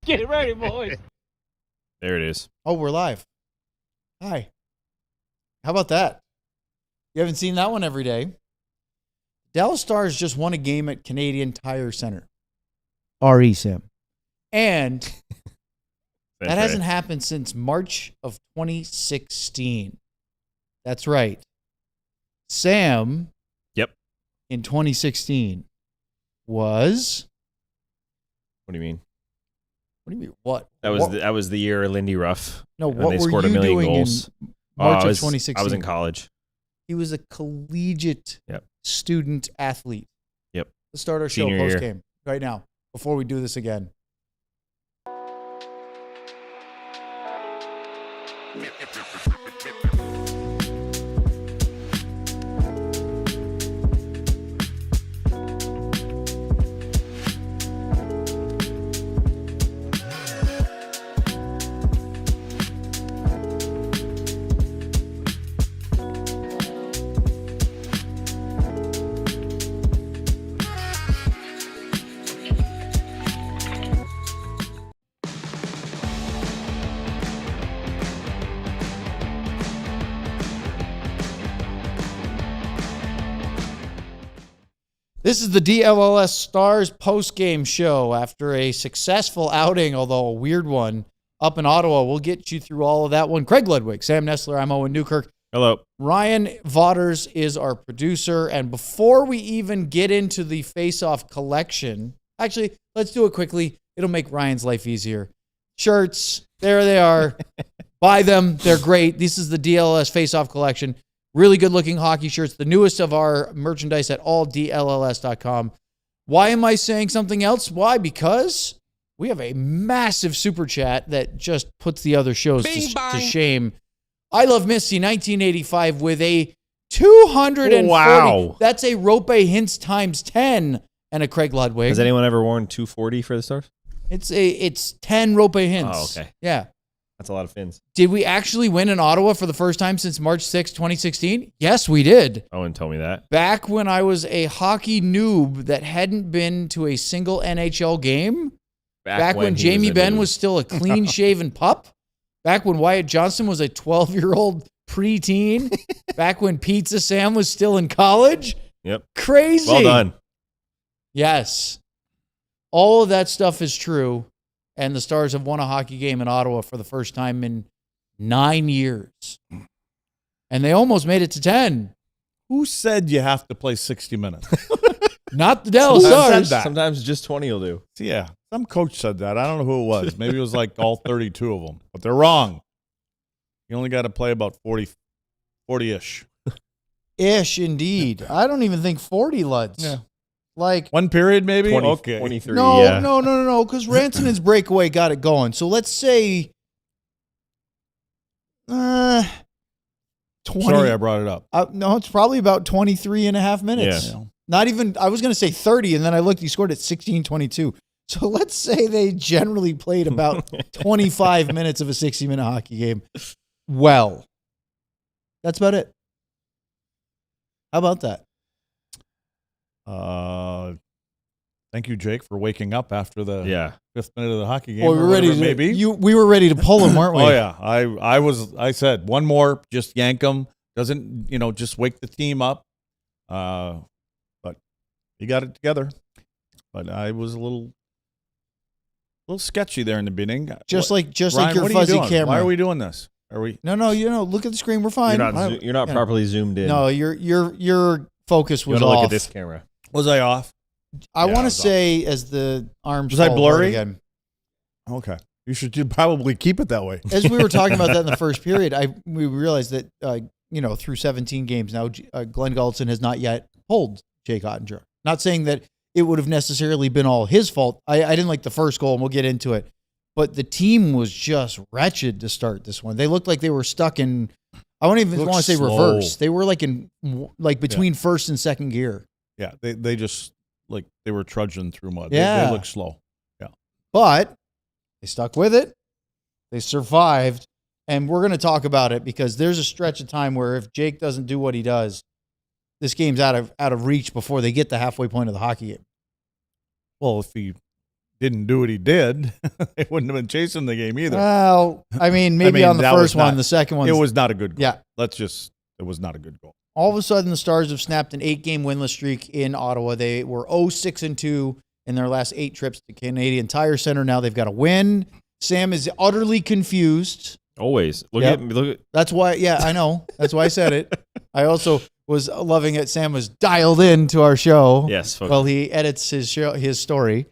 Get it ready, boys. There it is. Oh, we're live. Hi. How about that? You haven't seen that one every day. Dallas Stars just won a game at Canadian Tire Center. R.E. Sam. And that hasn't happened since March of 2016. That's right. Sam. Yep. In 2016 was. What do you mean? What do you mean? What? That was the year Lindy Ruff. No, when what they were scored you a million doing goals. in March of I was 2016? I was in college. He was a collegiate student athlete. Yep. Let's start our Senior show year. post-game right now before we do this again. This is the DLLS Stars post-game show after a successful outing, although a weird one, up in Ottawa. We'll get you through all of that one. Craig Ludwig, Sam Nestler, I'm Owen Newkirk. Hello. Ryan Vaughters is our producer. And before we even get into the face-off collection, actually, let's do it quickly. It'll make Ryan's life easier. Shirts, there they are. Buy them. They're great. This is the DLLS face-off collection. Really good-looking hockey shirts, the newest of our merchandise at alldlls.com. Why am I saying something else? Why? Because we have a massive super chat that just puts the other shows to shame. I Love Misty, 1985, with a 240. Wow. That's a Roope Hintz times 10 and a Craig Ludwig. Has anyone ever worn 240 for the Stars? It's 10 Roope Hintz. Oh, okay. Yeah. That's a lot of fins. Did we actually win in Ottawa for the first time since March 6, 2016? Yes, we did. Owen told me that. Back when I was a hockey noob that hadn't been to a single NHL game. Back when Jamie Benn was still a clean-shaven pup. Back when Wyatt Johnston was a 12-year-old preteen. Back when Pizza Sam was still in college. Yep. Crazy. Well done. Yes. All of that stuff is true. And the Stars have won a hockey game in Ottawa for the first time in 9 years. And they almost made it to 10. Who said you have to play 60 minutes? Not the Dallas Stars. Sometimes just 20 will do. Yeah, some coach said that. I don't know who it was. Maybe it was like all 32 of them. But they're wrong. You only got to play about 40-ish. Ish, indeed. I don't even think 40, Luds. Yeah. Like one period, maybe? 20, okay. 23, no, yeah. no, because Rantanen's breakaway got it going. So let's say 20. Sorry I brought it up. No, it's probably about 23 and a half minutes. Yeah. Not even, I was going to say 30, and then I looked, he scored at 16:22. So let's say they generally played about 25 minutes of a 60-minute hockey game. Well, that's about it. How about that? Thank you, Jake, for waking up after the 5th minute of the hockey game. Well, we were ready to, maybe. we were ready to pull him, weren't we? Oh yeah, I said one more, just yank him. Doesn't just wake the team up. But he got it together. But I was a little sketchy there in the beginning. Just Ryan, like your fuzzy camera. Why are we doing this? Are we? No. Look at the screen. We're fine. You're not properly zoomed in. No, your focus was you off. Look at this camera. Was I off? I want to say as the arms was I blurry again. Okay, you should probably keep it that way. As we were talking about that in the first period, we realized that through 17 games now, Glenn Gulletson has not yet pulled Jake Oettinger. Not saying that it would have necessarily been all his fault. I didn't like the first goal, and we'll get into it. But the team was just wretched to start this one. They looked like they were stuck in. I don't even want to say slow. reverse. They were between first and second gear. Yeah, they just they were trudging through mud. Yeah. They looked slow. Yeah. But they stuck with it. They survived. And we're going to talk about it because there's a stretch of time where if Jake doesn't do what he does, this game's out of reach before they get the halfway point of the hockey game. Well, if he didn't do what he did, they wouldn't have been chasing the game either. Well, I mean, maybe on the first one, the second one. It was not a good goal. Yeah. It was not a good goal. All of a sudden, the Stars have snapped an 8-game winless streak in Ottawa. They were 0-6-2 in their last 8 trips to Canadian Tire Center. Now they've got a win. Sam is utterly confused. Always. Look at. That's why, yeah, I know. That's why I said it. I also was loving it. Sam was dialed in to our show. Yes. While he edits his story.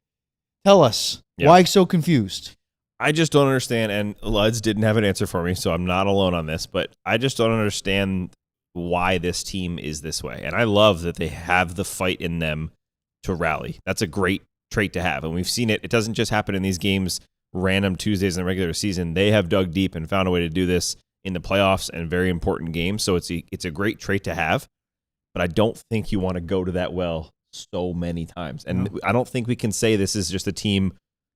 Tell us, why so confused? I just don't understand, and Luds didn't have an answer for me, so I'm not alone on this, but I just don't understand why this team is this way. And I love that they have the fight in them to rally. That's a great trait to have, and we've seen it. It doesn't just happen in these games, random Tuesdays in the regular season. They have dug deep and found a way to do this in the playoffs and very important games, so it's a great trait to have, but I don't think you want to go to that well so many times. And I don't think we can say this is just a team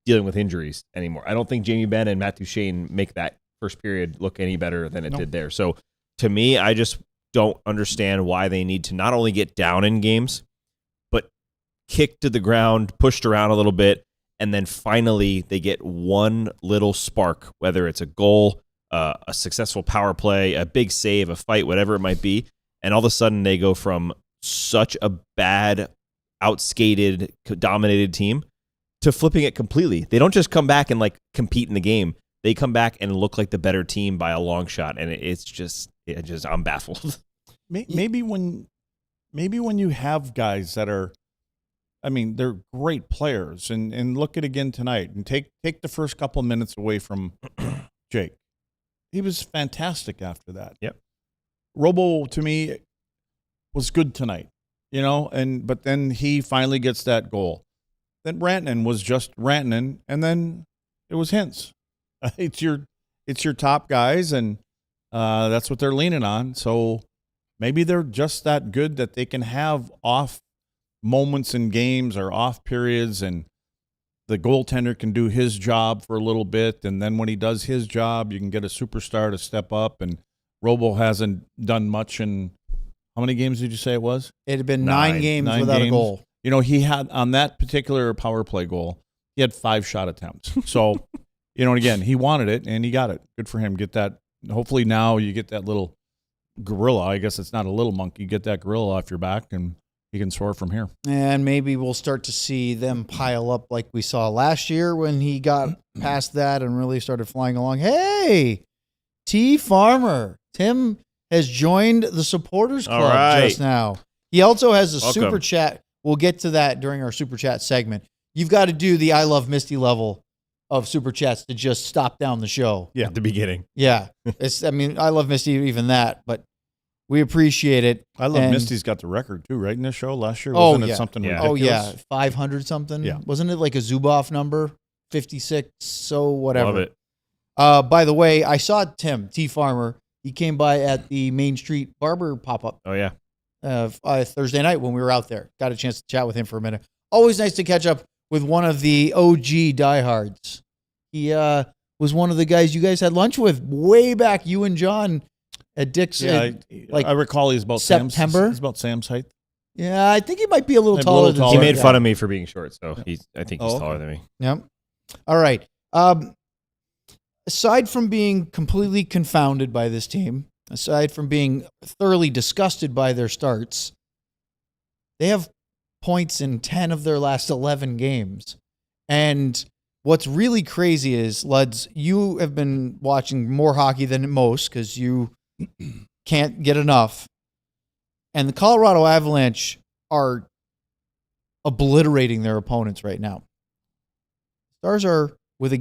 dealing with injuries anymore. I don't think Jamie Benn and Matt Duchene make that first period look any better than it did there. So to me, I just don't understand why they need to not only get down in games, but kicked to the ground, pushed around a little bit, and then finally they get one little spark, whether it's a goal, a successful power play, a big save, a fight, whatever it might be, and all of a sudden they go from such a bad, outskated, dominated team to flipping it completely. They don't just come back and like compete in the game. They come back and look like the better team by a long shot, and it's just I'm baffled. Maybe when you have guys that are, I mean, they're great players, and look at again tonight, and take the first couple of minutes away from Jake. He was fantastic after that. Yep. Robo, to me, was good tonight, but then he finally gets that goal. Then Rantanen was just Rantanen, and then it was Hintz. It's your top guys, and that's what they're leaning on. So maybe they're just that good that they can have off moments in games or off periods, and the goaltender can do his job for a little bit, and then when he does his job, you can get a superstar to step up. And Robo hasn't done much in how many games did you say it was? It had been 9 games without a goal. He had on that particular power play goal, he had 5 shot attempts. So, and again, he wanted it and he got it. Good for him. Get that. Hopefully now you get that little gorilla. I guess it's not a little monkey. You get that gorilla off your back and he can soar from here. And maybe we'll start to see them pile up like we saw last year when he got past that and really started flying along. Hey, T. Farmer. Tim has joined the supporters club just now. He also has a super chat. We'll get to that during our super chat segment. You've got to do the I Love Misty level of super chats to just stop down the show. Yeah, at the beginning. Yeah. I Love Misty, even that, but we appreciate it. I Love Misty's got the record too, right, in this show last year? Wasn't it something ridiculous? Oh, yeah. 500 something? Yeah. Wasn't it like a Zubov number? 56, so whatever. Love it. By the way, I saw Tim, T. Farmer. He came by at the Main Street Barber pop-up. Oh, yeah. Thursday night when we were out there. Got a chance to chat with him for a minute. Always nice to catch up with one of the OG diehards. He was one of the guys you guys had lunch with way back, you and John at Dick's. Yeah, I recall he's about September. He's about Sam's height. Yeah, I think he might be a little taller than Sam. He made fun of me for being short, so I think he's taller than me. Yep. All right. Aside from being completely confounded by this team, aside from being thoroughly disgusted by their starts, they have points in 10 of their last 11 games. And what's really crazy is, Luds, you have been watching more hockey than most because you can't get enough. And the Colorado Avalanche are obliterating their opponents right now. Stars are, with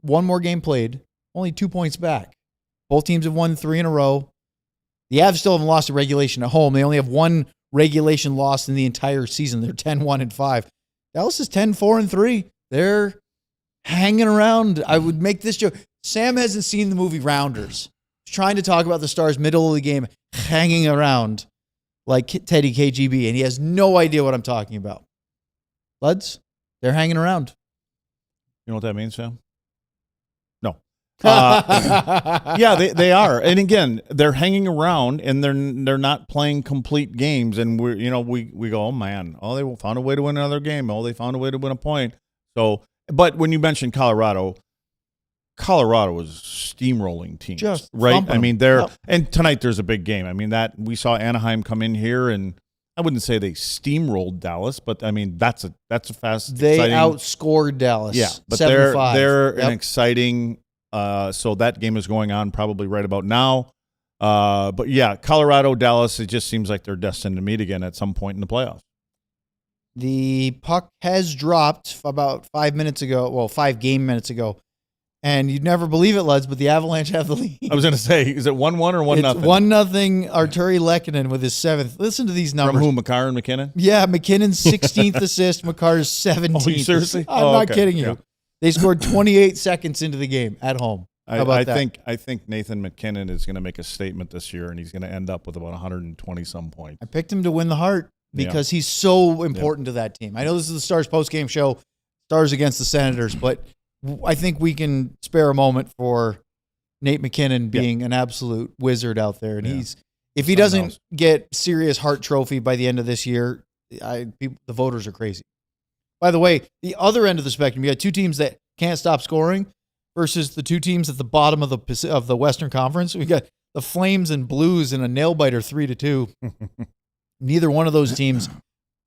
one more game played, only 2 points back. Both teams have won 3 in a row. The Avs still haven't lost a regulation at home. They only have 1 regulation loss in the entire season. They're 10-1-5. Dallas is 10-4-3. They're hanging around. I would make this joke. Sam hasn't seen the movie Rounders. He's trying to talk about the Stars middle of the game hanging around like Teddy KGB, and he has no idea what I'm talking about. Luds, they're hanging around. You know what that means, Sam? No. Yeah, they are. And again, they're hanging around and they're not playing complete games. And we go, oh man, they found a way to win another game. Oh, they found a way to win a point. So, but when you mentioned Colorado was steamrolling teams, Just right? thumping I mean, them. Yep. and tonight there's a big game. I mean, that we saw Anaheim come in here, and I wouldn't say they steamrolled Dallas, but I mean that's a fast. They exciting, outscored Dallas. yeah, but 7-5. they're Yep. an exciting. So that game is going on probably right about now. But yeah, Colorado, Dallas. It just seems like they're destined to meet again at some point in the playoffs. The puck has dropped about 5 minutes ago. Well, 5 game minutes ago. And you'd never believe it, Luds, but the Avalanche have the lead. I was going to say, is it 1-1 or 1-0? It's 1-0 Arturi Lehkonen with his 7th. Listen to these numbers. From who, McCarr and McKinnon? Yeah, McKinnon's 16th assist, McCarr's 17th. Oh, you seriously? I'm not okay. kidding you. Yeah. They scored 28 seconds into the game at home. How about that? I think Nathan McKinnon is going to make a statement this year, and he's going to end up with about 120-some points. I picked him to win the Hart because he's so important to that team. I know this is the Stars post-game show, Stars against the Senators, but I think we can spare a moment for Nate McKinnon being an absolute wizard out there. And if he doesn't get serious Hart Trophy by the end of this year, the voters are crazy. By the way, the other end of the spectrum, you got two teams that can't stop scoring versus the two teams at the bottom of the Western Conference. We got the Flames and Blues in a nail-biter 3-2. Neither one of those teams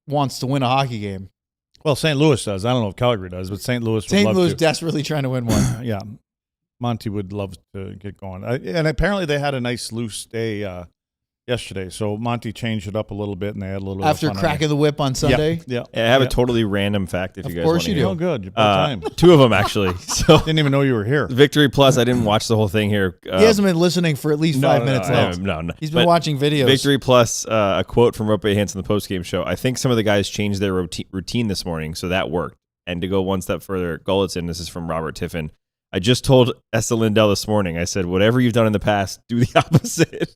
wants to win a hockey game. Well, St. Louis does. I don't know if Calgary does, but St. Louis would love to. St. Louis desperately trying to win one. Yeah. Monty would love to get going. And apparently they had a nice loose day yesterday, so Monty changed it up a little bit, and they had a little After bit of fun cracking the whip on Sunday? Yeah. I have a totally random fact if you guys want course to you hear. do. Oh, good. About time. 2 of them, actually. So Didn't even know you were here. Victory Plus, I didn't watch the whole thing here. He hasn't been listening for at least 5 minutes now. No. He's been watching videos. Victory Plus, a quote from Roope Hintz in the postgame show. I think some of the guys changed their routine this morning, so that worked. And to go one step further, Golitzin, this is from Robert Tiffin. I just told Essa Lindell this morning, I said, whatever you've done in the past, do the opposite.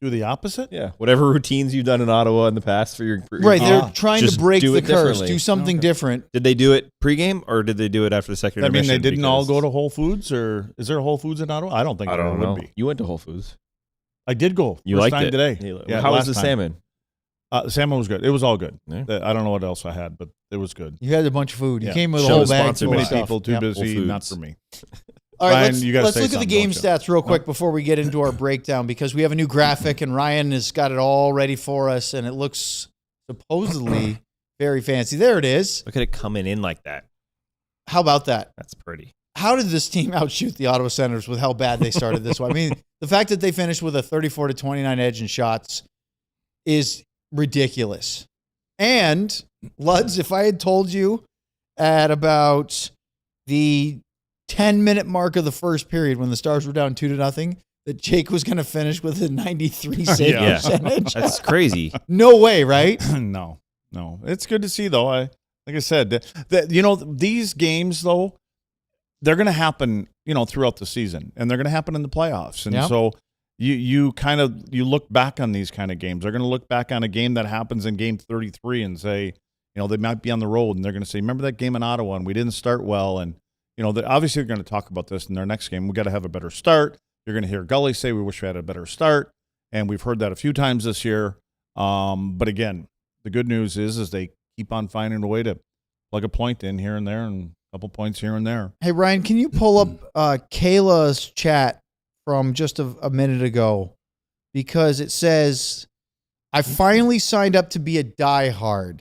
Do the opposite? Yeah. Whatever routines you've done in Ottawa in the past for your Right, they're trying to just break do the it curse, differently. do something different. Did they do it pregame or did they do it after the second I mean, intermission? they didn't all Because- go to Whole Foods, or is there a Whole Foods in Ottawa? I don't think I there don't would know. be. You went to Whole Foods. I did go. You First liked time it today. Yeah, How was last the time. salmon? The salmon was good. It was all good. Yeah. I don't know what else I had, but it was good. You had a bunch of food. You Yeah. came with a Show whole is bag sponsored full Too of many stuff. people, too Yep. busy, Whole not Foods. for me. All right, Ryan, you gotta let's say look at the something, game don't you? stats real quick before we get into our breakdown, because we have a new graphic and Ryan has got it all ready for us, and it looks supposedly very fancy. There it is. Look at it coming in like that. How about that? That's pretty. How did this team outshoot the Ottawa Senators with how bad they started this one? I mean, the fact that they finished with a 34-29 edge in shots is ridiculous. And, Luds, if I had told you at about the 10-minute mark of the first period when the Stars were down 2-0 that Jake was going to finish with a 93 save Yeah. percentage. That's crazy. No way, right? No. It's good to see, though. Like I said, these games, though, they're going to happen, throughout the season, and they're going to happen in the playoffs. And Yep. so you look back on these kind of games. They're going to look back on a game that happens in game 33 and say, they might be on the road, and they're going to say, remember that game in Ottawa, and we didn't start well. And, obviously they're going to talk about this in their next game. We got to have a better start. You're going to hear Gully say, we wish we had a better start. And we've heard that a few times this year. But again, the good news is they keep on finding a way to plug a point in here and there and a couple points here and there. Hey, Ryan, can you pull up Kayla's chat from just a minute ago? Because it says, I finally signed up to be a diehard,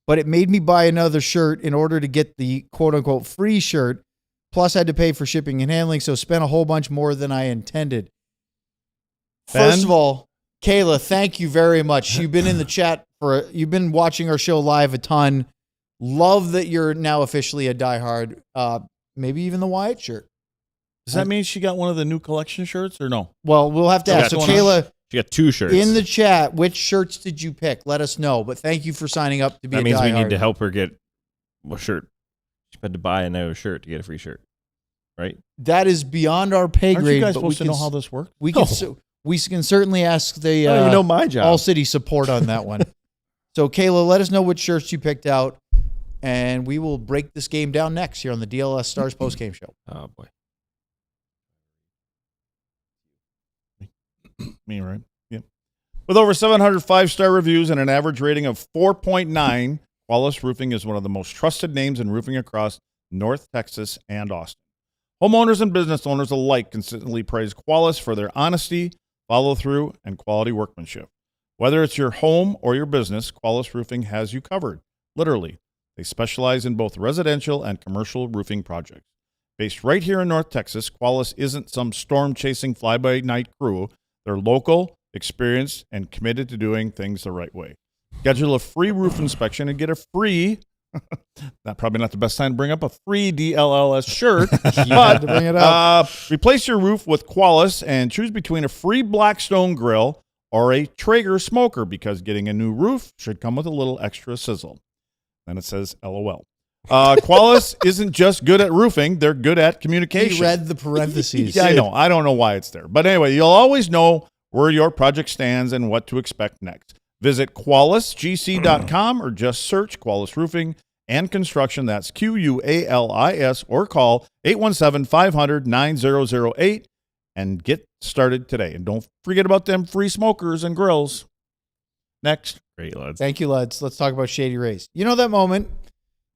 but it made me buy another shirt in order to get the quote-unquote free shirt, plus I had to pay for shipping and handling, so spent a whole bunch more than I intended. First Ben? of all, Kayla, thank you very much. You've been in the chat you've been watching our show live a ton. Love that you're now officially a diehard. Maybe even the Wyatt shirt. Does that mean she got one of the new collection shirts or no? Well, we'll have to She ask. So got Kayla, She got 2 shirts. in the chat, which shirts did you pick? Let us know. But thank you for signing up to be that a means we diehard. need to help her get a shirt. She had to buy another shirt to get a free shirt, right? That is beyond our pay Aren't grade. you guys but supposed to know how this works? we can we can certainly ask the I don't even know my job. All City support on that one. So Kayla, let us know which shirts you picked out, and we will break this game down next here on the DLS Stars postgame show. Oh boy. Me, right? Yep. With over 700 5-star reviews and an average rating of 4.9, Qualys Roofing is one of the most trusted names in roofing across North Texas and Austin. Homeowners and business owners alike consistently praise Qualys for their honesty, follow-through, and quality workmanship. Whether it's your home or your business, Qualys Roofing has you covered. Literally, they specialize in both residential and commercial roofing projects. Based right here in North Texas, Qualys isn't some storm-chasing fly-by-night crew. They're local, experienced, and committed to doing things the right way. Schedule a free roof inspection and get a free, probably not the best time to bring up, a free DLLS shirt. But to bring it up. Replace your roof with Qualys and choose between a free Blackstone grill or a Traeger smoker, because getting a new roof should come with a little extra sizzle. Then it says LOL. Qualys isn't just good at roofing, they're good at communication. He read the parentheses. Yeah, I know. I don't know why it's there. But anyway, you'll always know where your project stands and what to expect next. Visit QualisGC.com or just search Qualys Roofing and Construction. That's QUALIS, or call 817-500-9008 and get started today. And don't forget about them free smokers and grills. Next. Great, lads. Thank you, lads. Let's talk about Shady Rays. You know that moment?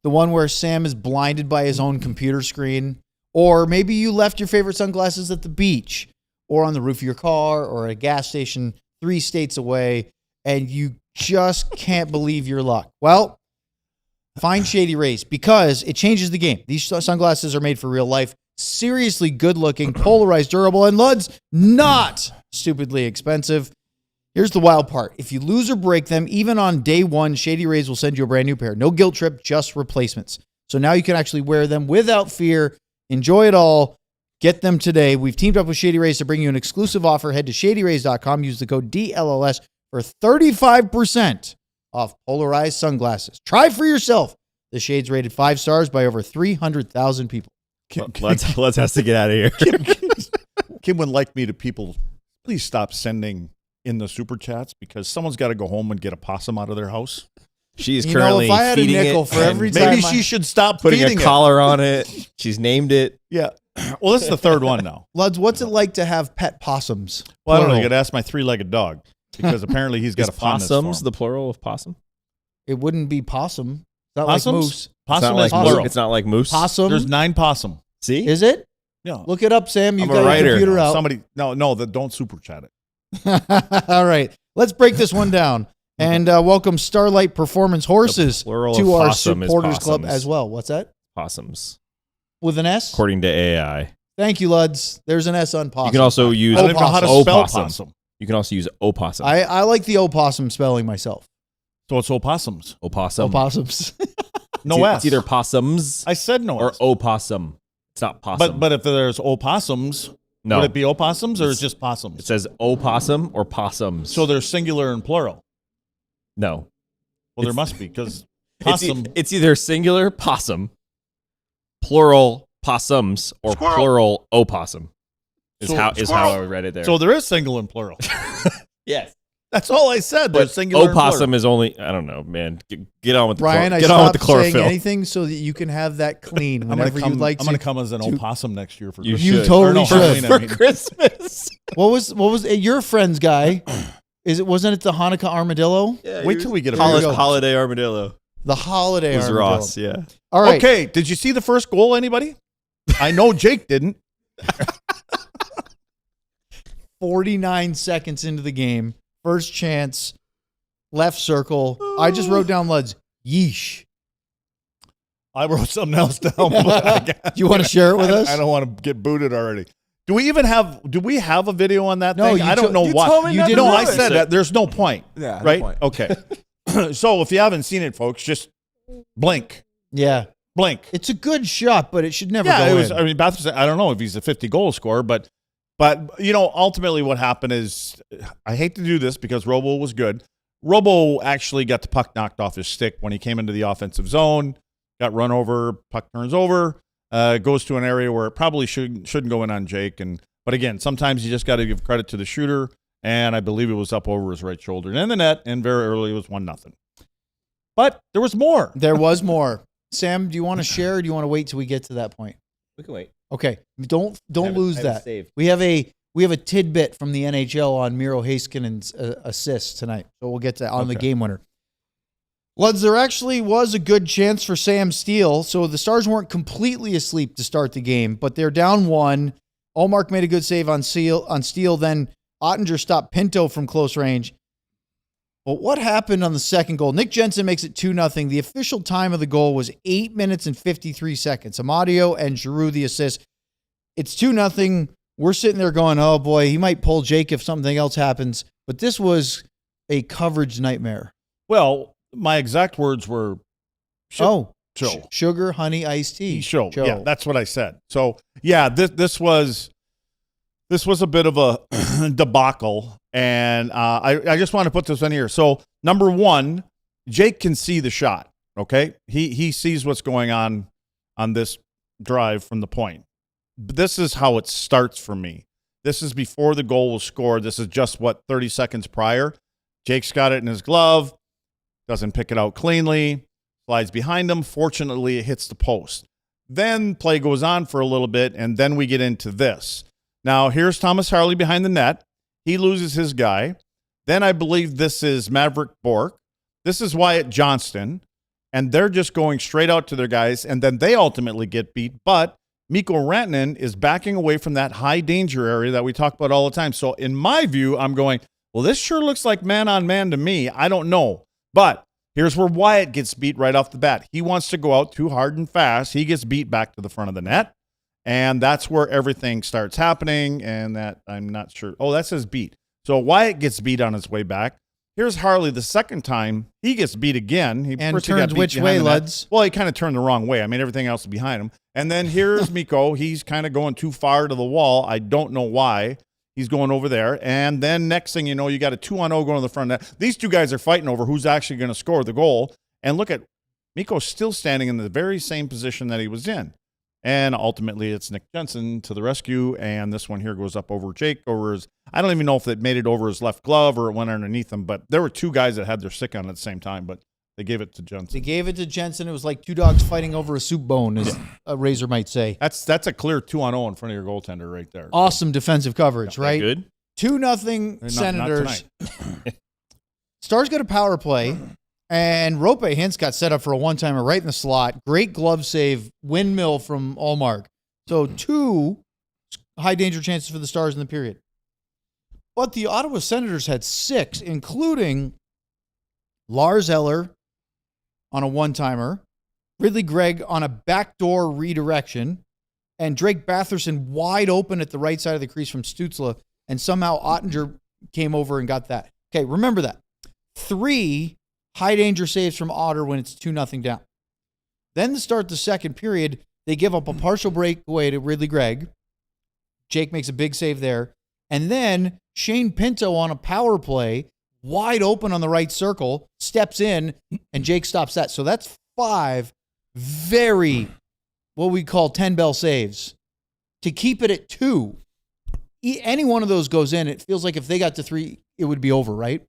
The one where Sam is blinded by his own computer screen? Or maybe you left your favorite sunglasses at the beach or on the roof of your car or at a gas station 3 states away, and you just can't believe your luck. Well, find Shady Rays, because it changes the game. These sunglasses are made for real life, seriously good-looking, polarized, durable, and LUDs, not stupidly expensive. Here's the wild part. If you lose or break them, even on day one, Shady Rays will send you a brand new pair. No guilt trip, just replacements. So now you can actually wear them without fear. Enjoy it all. Get them today. We've teamed up with Shady Rays to bring you an exclusive offer. Head to shadyrays.com. Use the code DLLS for 35% off polarized sunglasses. Try for yourself. The shades rated 5 stars by over 300,000 people. Let's has to get out of here. Kim would like me to people, please stop sending in the super chats, because someone's got to go home and get a possum out of their house. She's currently if I had a feeding nickel it for every time maybe she should stop putting feeding a collar on it. She's named it. Yeah. Well, this is the third one now. Luds, what's it like to have pet possums? Well, I don't know. Plural. You got to ask my 3-legged dog, because apparently he's got Is a fondness for possums him. the plural of possum? It wouldn't be possum. It's not Possums? like moose. Possum it's is not like plural. It's not like moose. Possum? There's 9 possum. See? Is it? Yeah. Look it up, Sam. You've I'm a got writer. your computer out. Somebody, don't super chat it. All right. Let's break this one down and welcome Starlight Performance Horses The plural to of our possum is supporters club possums. as well. What's that? Possums. With an S? According to AI. Thank you, Luds. There's an S on possum. You can also use I don't even know how to spell possum. You can also use opossum. I like the opossum spelling myself. So it's opossums. Opossum. Opossums. No S. It's either possums I said no or S. opossum. It's not possum. But if there's opossums, no. would it be opossums or is it just possums? It says opossum or possums. So they're singular and plural. no. Well, there must be, because possum. It's either singular possum, plural possums, or plural opossum. Is how I read it there. So there is single and plural. yes. That's all I said. But There's singular opossum and plural. is only, I don't know, man. Get on with the Brian, I get on with the stopped saying chlorophyll. anything so that you can have that clean I'm whenever gonna you'd like I'm to. going to come as an opossum next year for You Christmas. You should. totally Or no, should. Halloween, I For mean. Christmas. What was your friend's guy? Wasn't it the Hanukkah armadillo? Wait till we get a holiday armadillo. The holiday It was armadillo. Ross, yeah. All right. Okay, did you see the first goal, anybody? I know Jake didn't. 49 seconds into the game. First chance. Left circle. I just wrote down Luds. Yeesh. I wrote something else down. But Do you want to share it with us? I don't want to get booted already. Do we have a video on that No, thing? you I don't know you why. told me not to No, do I it. said that there's no point. Yeah, no Right? point. Okay. So if you haven't seen it, folks, just blink. Yeah. Blink. It's a good shot, but it should never Yeah, go it was. in. I mean, Batherson, I don't know if he's a 50-goal scorer, but ultimately what happened is, I hate to do this because Robo was good. Robo actually got the puck knocked off his stick when he came into the offensive zone, got run over, puck turns over, goes to an area where it probably shouldn't go in on Jake. But again, sometimes you just got to give credit to the shooter, and I believe it was up over his right shoulder and in the net, and very early it was 1-0. But there was more. There was more. Sam, do you want to share or do you want to wait till we get to that point? We can wait. Okay. Don't lose I have it that. saved. We have a tidbit from the NHL on Miro Heiskanen's assist tonight. So we'll get to on the Okay. game winner. Luds, there actually was a good chance for Sam Steele, so the Stars weren't completely asleep to start the game, but they're down 1. Ullmark made a good save on Steele, then Oettinger stopped Pinto from close range. But what happened on the second goal? Nick Jensen makes it 2-0. The official time of the goal was 8 minutes and 53 seconds. Amadio and Giroux the assist. It's 2-0. We're sitting there going, oh boy, he might pull Jake if something else happens. But this was a coverage nightmare. Well, my exact words were, sugar, honey, iced tea. Show. Yeah, that's what I said. So, yeah, this was a bit of a debacle, and I just want to put this in here. So, number one, Jake can see the shot, okay? He sees what's going on this drive from the point. This is how it starts for me. This is before the goal was scored. This is just, 30 seconds prior. Jake's got it in his glove. Doesn't pick it out cleanly, slides behind him. Fortunately, it hits the post. Then play goes on for a little bit, and then we get into this. Now, here's Thomas Harley behind the net. He loses his guy. Then I believe this is Maverick Bork. This is Wyatt Johnston, and they're just going straight out to their guys, and then they ultimately get beat. But Mikko Rantanen is backing away from that high danger area that we talk about all the time. So in my view, I'm going, well, this sure looks like man-on-man to me. I don't know. But here's where Wyatt gets beat right off the bat. He wants to go out too hard and fast. He gets beat back to the front of the net. And that's where everything starts happening. And that I'm not sure. Oh, that says beat. So Wyatt gets beat on his way back. Here's Harley the second time. He gets beat again. He turns which way, Luds? Well, he kind of turned the wrong way. I mean, everything else is behind him. And then here's Mikko. He's kind of going too far to the wall. I don't know why. He's going over there. And then next thing you know, you got a 2-on-0 going to the front net. These two guys are fighting over who's actually going to score the goal. And look at Mikko still standing in the very same position that he was in. And ultimately, it's Nick Jensen to the rescue. And this one here goes up over Jake, over his, I don't even know if it made it over his left glove or it went underneath him. But there were two guys that had their stick on at the same time. But they gave it to Jensen. It was like two dogs fighting over a soup bone, as a razor might say. That's a clear 2-on-0 in front of your goaltender right there. Awesome defensive coverage, right? Good. 2-0 Senators. Stars got a power play, and Roope Hintz got set up for a one-timer right in the slot. Great glove save, windmill from Ullmark. So 2 high-danger chances for the Stars in the period. But the Ottawa Senators had 6, including Lars Eller on a one-timer, Ridley Gregg on a backdoor redirection, and Drake Batherson wide open at the right side of the crease from Stützle, and somehow Oettinger came over and got that. Okay, remember that. 3 high-danger saves from Otter when it's 2-0 down. Then to start the second period, they give up a partial breakaway to Ridley Gregg. Jake makes a big save there. And then Shane Pinto on a power play, wide open on the right circle, steps in, and Jake stops that. So that's 5 very, what we call 10-bell saves. To keep it at 2, any one of those goes in, it feels like if they got to 3, it would be over, right?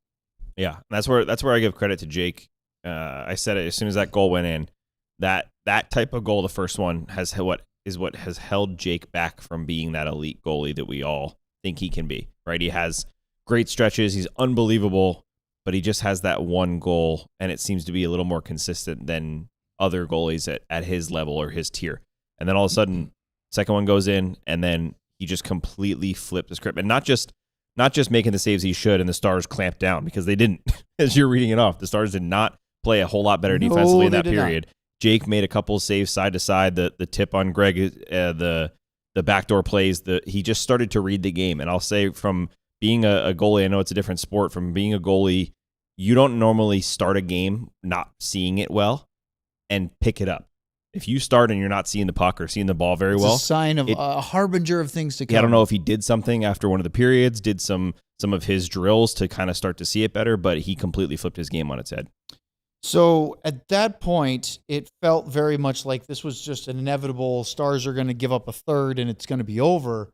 Yeah, that's where I give credit to Jake. I said it as soon as that goal went in. That type of goal, the first one, what has held Jake back from being that elite goalie that we all think he can be, right? He has great stretches. He's unbelievable, but he just has that one goal, and it seems to be a little more consistent than other goalies at his level or his tier. And then all of a sudden, second one goes in, and then he just completely flipped the script. And not just making the saves he should, and the Stars clamped down, because they didn't. As you're reading it off, the Stars did not play a whole lot better defensively in that period. Not. Jake made a couple of saves side to side. The tip on Gregg, the backdoor plays. He just started to read the game. And I'll say, from being a goalie, I know it's a different sport. From being a goalie, you don't normally start a game not seeing it well and pick it up. If you start and you're not seeing the puck or seeing the ball very well, it's a sign of a harbinger of things to come. Yeah, I don't know if he did something after one of the periods, did some of his drills to kind of start to see it better, but he completely flipped his game on its head. So at that point, it felt very much like this was just an inevitable. Stars are going to give up a third and it's going to be over.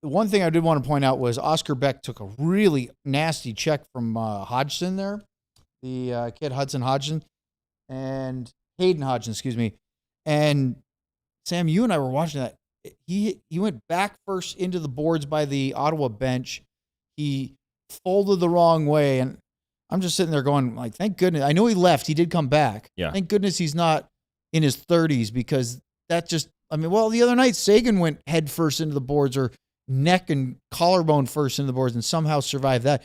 The one thing I did want to point out was Oscar Beck took a really nasty check from Hodgson there, the kid Hudson Hodgson, and Hayden Hodgson, excuse me. And Sam, you and I were watching that. He went back first into the boards by the Ottawa bench. He folded the wrong way, and I'm just sitting there going, like, thank goodness. I know he left. He did come back. Yeah. Thank goodness he's not in his 30s because that just, the other night, Sagan went head first into the boards or neck and collarbone first into the boards and somehow survived that.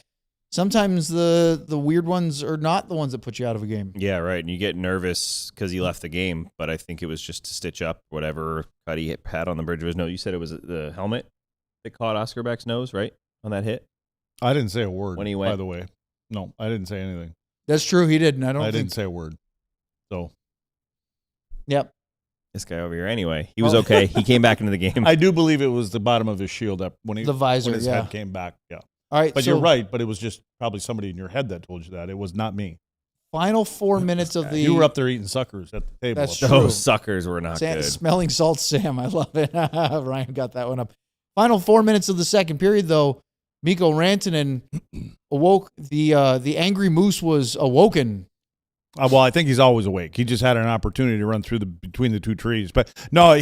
Sometimes the weird ones are not the ones that put you out of a game. Yeah, right. And you get nervous because he left the game, but I think it was just to stitch up whatever cut he had on the bridge of his nose. You said it was the helmet that caught Oscar Beck's nose, right, on that hit? I didn't say a word, when he went. by the way. No, I didn't say anything. That's true. He didn't. I didn't say a word. So. Yep. This guy over here. Anyway, he was okay. He came back into the game. I do believe it was the bottom of his shield up when the visor, when his head came back. Yeah. All right. But you're right. But it was just probably somebody in your head that told you that. It was not me. Final 4 minutes of the. You were up there eating suckers at the table. That's true. Those suckers were not good. Smelling salt, Sam. I love it. Ryan got that one up. Final 4 minutes of the second period, though. Mikko Rantanen awoke. The angry moose was awoken. Well, I think he's always awake. He just had an opportunity to run through between the two trees. But no,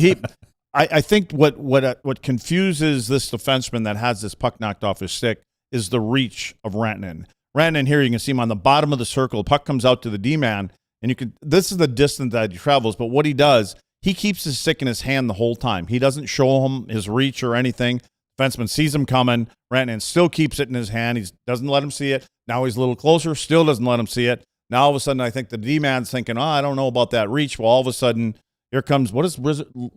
I think what confuses this defenseman that has this puck knocked off his stick is the reach of Rantanen. Rantanen here, you can see him on the bottom of the circle. The puck comes out to the D-man, and this is the distance that he travels. But what he does, he keeps his stick in his hand the whole time. He doesn't show him his reach or anything. Defenseman sees him coming. Rantanen still keeps it in his hand. He doesn't let him see it. Now he's a little closer, still doesn't let him see it. Now all of a sudden, I think the D-man's thinking, I don't know about that reach. Well, all of a sudden, here comes, what does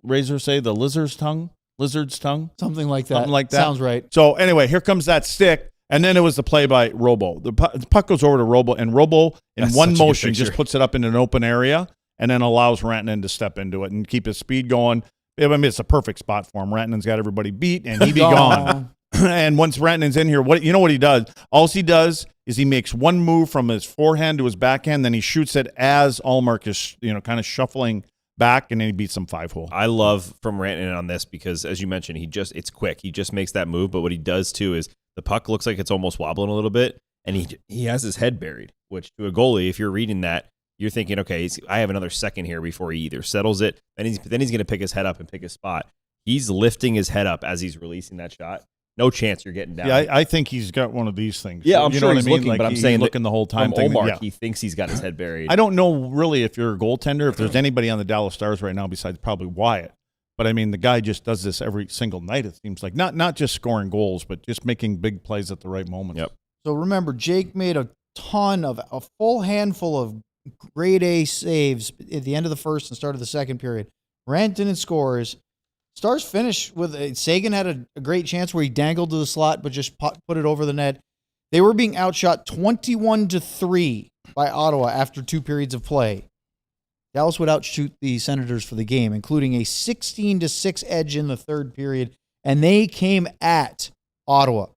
Razor say? The lizard's tongue? Something like that. Something like that. Sounds right. So anyway, here comes that stick. And then it was the play by Robo. The puck goes over to Robo, and Robo, in one motion, just puts it up in an open area and then allows Rantanen to step into it and keep his speed going. It's a perfect spot for him. Rantanen's got everybody beat, and he'd be gone. And once Rantanen's in here, what he does? All he does is he makes one move from his forehand to his backhand, then he shoots it as Ullmark is, kind of shuffling back, and then he beats him 5-hole. I love from Rantanen on this because, as you mentioned, it's quick. He just makes that move, but what he does too is the puck looks like it's almost wobbling a little bit, and he has his head buried, which to a goalie, if you're reading that, you're thinking, okay, I have another second here before he either settles it, then he's going to pick his head up and pick his spot. He's lifting his head up as he's releasing that shot. No chance you're getting down. Yeah, I think he's got one of these things. Yeah, I'm sure he's looking, but I'm saying looking the whole time. Ullmark, he thinks he's got his head buried. I don't know really if you're a goaltender, if there's anybody on the Dallas Stars right now besides probably Wyatt. But I mean, the guy just does this every single night. It seems like not just scoring goals, but just making big plays at the right moment. Yep. So remember, Jake made a full handful of grade A saves at the end of the first and start of the second period. Rantanen scores. Stars finish with Sagan had a great chance where he dangled to the slot, but just put it over the net. They were being outshot 21-3 by Ottawa after 2 periods of play. Dallas would outshoot the Senators for the game, including a 16-6 edge in the third period, and they came at Ottawa.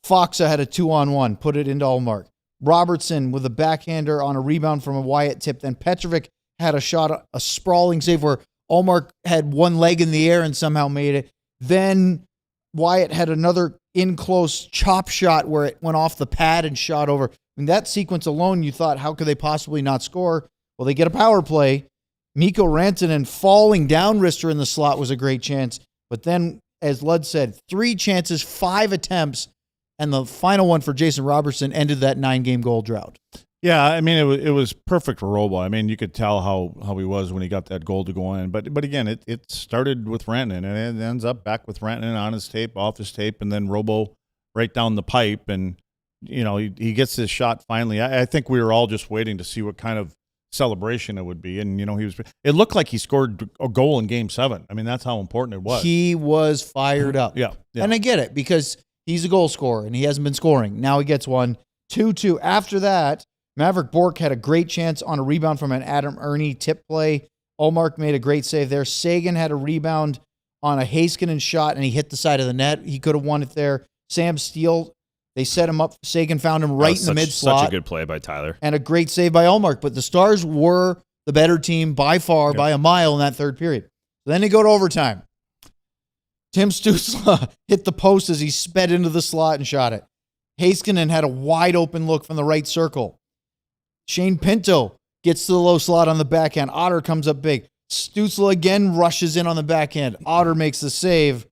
Foxa had a 2-on-1, put it into Ullmark. Robertson with a backhander on a rebound from a Wyatt tip. Then Petrovic had a shot, a sprawling save where Ullmark had one leg in the air and somehow made it. Then Wyatt had another in-close chop shot where it went off the pad and shot over. In that sequence alone, you thought, how could they possibly not score? Well, they get a power play. Mikko Rantanen falling down wrister in the slot was a great chance. But then, as Lud said, 3 chances, 5 attempts, and the final one for Jason Robertson ended that 9-game goal drought. Yeah, I mean, it was perfect for Robo. I mean, you could tell how he was when he got that goal to go in. But again, it started with Rantanen, and it ends up back with Rantanen on his tape, off his tape, and then Robo right down the pipe. And, he gets his shot finally. I think we were all just waiting to see what kind of celebration it would be. And, it looked like he scored a goal in Game 7. I mean, that's how important it was. He was fired up. Yeah. And I get it because he's a goal scorer, and he hasn't been scoring. Now he gets one. 2-2. After that, Maverick Bourque had a great chance on a rebound from an Adam Ernie tip play. Ullmark made a great save there. Sagan had a rebound on a Heiskanen shot, and he hit the side of the net. He could have won it there. Sam Steele, they set him up. Sagan found him right in the mid-slot. Such a good play by Tyler. And a great save by Ullmark. But the Stars were the better team by far, by a mile in that third period. So then they go to overtime. Tim Stützle hit the post as he sped into the slot and shot it. Heiskanen had a wide open look from the right circle. Shane Pinto gets to the low slot on the backhand. Otter comes up big. Stützle again rushes in on the backhand. Otter makes the save.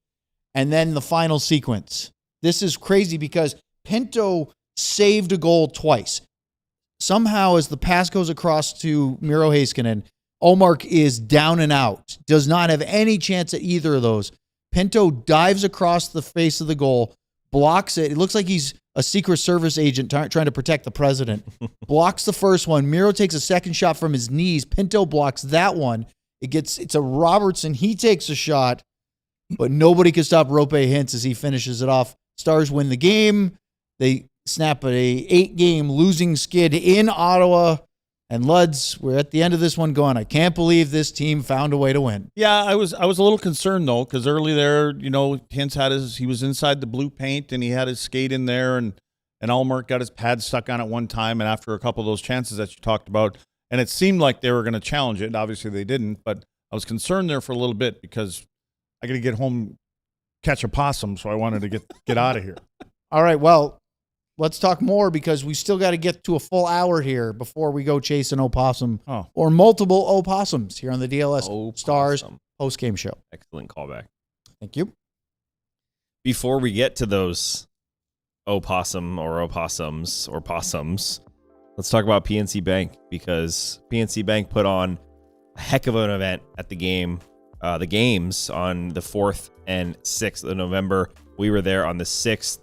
And then the final sequence. This is crazy because Pinto saved a goal twice. Somehow, as the pass goes across to Miro Heiskanen, Ullmark is down and out, does not have any chance at either of those. Pinto dives across the face of the goal, blocks it. It looks like he's a Secret Service agent trying to protect the president. Blocks the first one. Miro takes a second shot from his knees. Pinto blocks that one. It's a Robertson. He takes a shot, but nobody can stop Roope Hintz as he finishes it off. Stars win the game. They snap a 8-game losing skid in Ottawa. And Luds, we're at the end of this one going, I can't believe this team found a way to win. Yeah, I was a little concerned, though, because early there, Hintz he was inside the blue paint, and he had his skate in there, and Ullmark got his pad stuck on it one time, and after a couple of those chances that you talked about, and it seemed like they were going to challenge it. Obviously, they didn't, but I was concerned there for a little bit because I got to get home, catch a possum, so I wanted to get out of here. All right, well, let's talk more because we still got to get to a full hour here before we go chase an opossum or multiple opossums here on the DLS Stars post-game show. Excellent callback. Thank you. Before we get to those opossum or opossums or possums, let's talk about PNC Bank because PNC Bank put on a heck of an event at the games on the 4th and 6th of November. We were there on the 6th.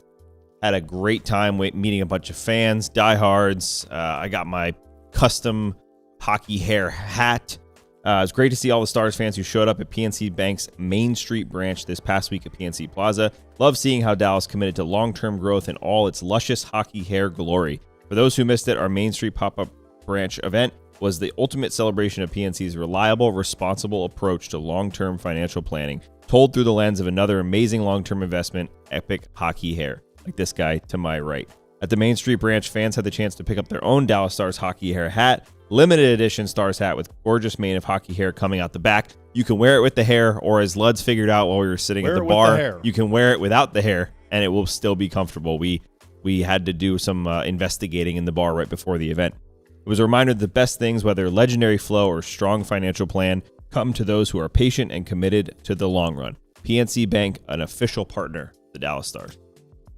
Had a great time meeting a bunch of fans, diehards. I got my custom hockey hair hat. It was great to see all the Stars fans who showed up at PNC Bank's Main Street branch this past week at PNC Plaza. Love seeing how Dallas committed to long-term growth in all its luscious hockey hair glory. For those who missed it, our Main Street pop-up branch event was the ultimate celebration of PNC's reliable, responsible approach to long-term financial planning, told through the lens of another amazing long-term investment, Epic Hockey Hair. Like this guy to my right. At the Main Street branch, fans had the chance to pick up their own Dallas Stars hockey hair hat, limited edition Stars hat with gorgeous mane of hockey hair coming out the back. You can wear it with the hair, or as Luds figured out while we were sitting at the bar, you can wear it without the hair, and it will still be comfortable. We had to do some investigating in the bar right before the event. It was a reminder that the best things, whether legendary flow or strong financial plan, come to those who are patient and committed to the long run. PNC Bank, an official partner of the Dallas Stars.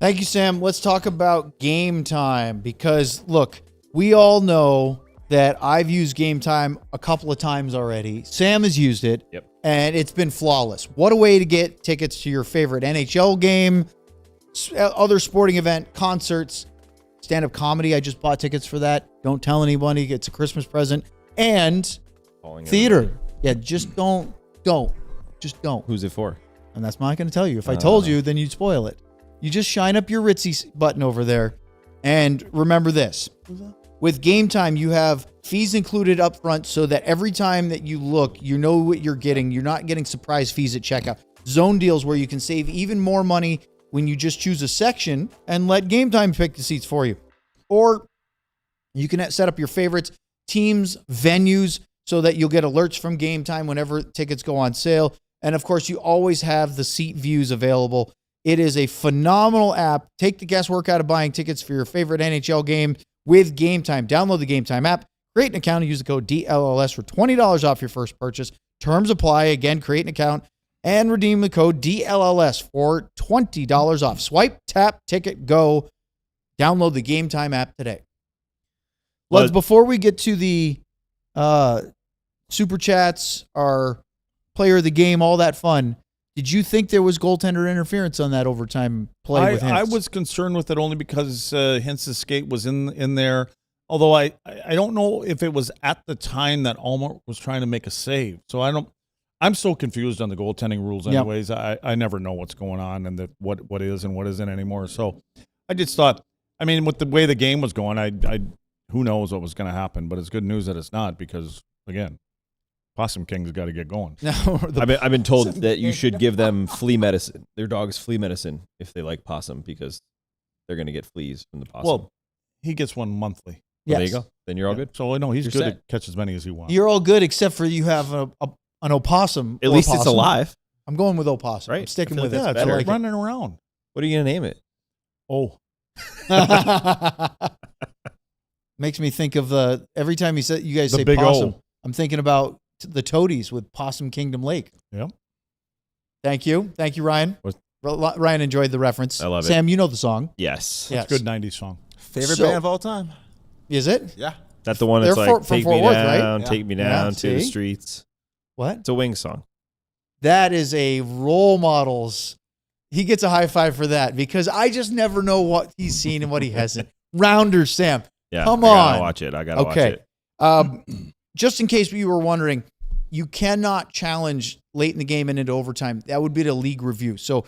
Thank you, Sam. Let's talk about Game Time because, look, we all know that I've used Game Time a couple of times already. Sam has used it, and it's been flawless. What a way to get tickets to your favorite NHL game, other sporting event, concerts, stand-up comedy. I just bought tickets for that. Don't tell anybody. It's a Christmas present. And theater. Yeah, just don't. Just don't. Who's it for? And that's not going to tell you. If I told you, then you'd spoil it. You just shine up your Ritzy button over there. And remember this. With Game Time, you have fees included up front so that every time that you look, you know what you're getting. You're not getting surprise fees at checkout. Zone deals where you can save even more money when you just choose a section and let Game Time pick the seats for you. Or you can set up your favorites, teams, venues, so that you'll get alerts from Game Time whenever tickets go on sale. And of course, you always have the seat views available. It is a phenomenal app. Take the guesswork out of buying tickets for your favorite NHL game with Game Time. Download the Game Time app, create an account, and use the code DLLS for $20 off your first purchase. Terms apply. Again, create an account and redeem the code DLLS for $20 off. Swipe, tap, ticket, go. Download the Game Time app today. Let's, before we get to the Super Chats, our player of the game, all that fun, did you think there was goaltender interference on that overtime play with Hintz? I was concerned with it only because Hintz's skate was in there. Although I don't know if it was at the time that Ullmark was trying to make a save. So I'm so confused on the goaltending rules anyways. Yep. I never know what's going on and what is and what isn't anymore. So I just thought, I mean, with the way the game was going, I who knows what was going to happen. But it's good news that it's not because, again, Possum King's got to get going. I've been told that you should give them flea medicine, their dog's flea medicine, if they like possum, because they're going to get fleas from the possum. Well, he gets one monthly. Yes. There you go. Then you're all good. So, no, he's good to catch as many as he wants. You're all good except for you have an opossum. At least it's alive. I'm going with opossum. Right. I'm sticking with it. Yeah, it's like running around. What are you going to name it? Oh. Makes me think of every time you guys the say big possum, O. I'm thinking about the Toadies with Possum Kingdom Lake. Yeah. Thank you, Ryan. Ryan enjoyed the reference. I love it. Sam, you know the song. Yes. It's a good 90s song. Favorite So- band of all time. Is it? Yeah. That's the one that's They're like, from take Fort me Worth, down, right? take me Yeah, down to the see? streets. What? It's a Wings song. That is a role models. He gets a high five for that because I just never know what he's seen and what he hasn't. Rounder Sam. Yeah, Come I gotta on. watch it. I gotta watch Okay. it. Just in case you were wondering, you cannot challenge late in the game and into overtime. That would be the league review. So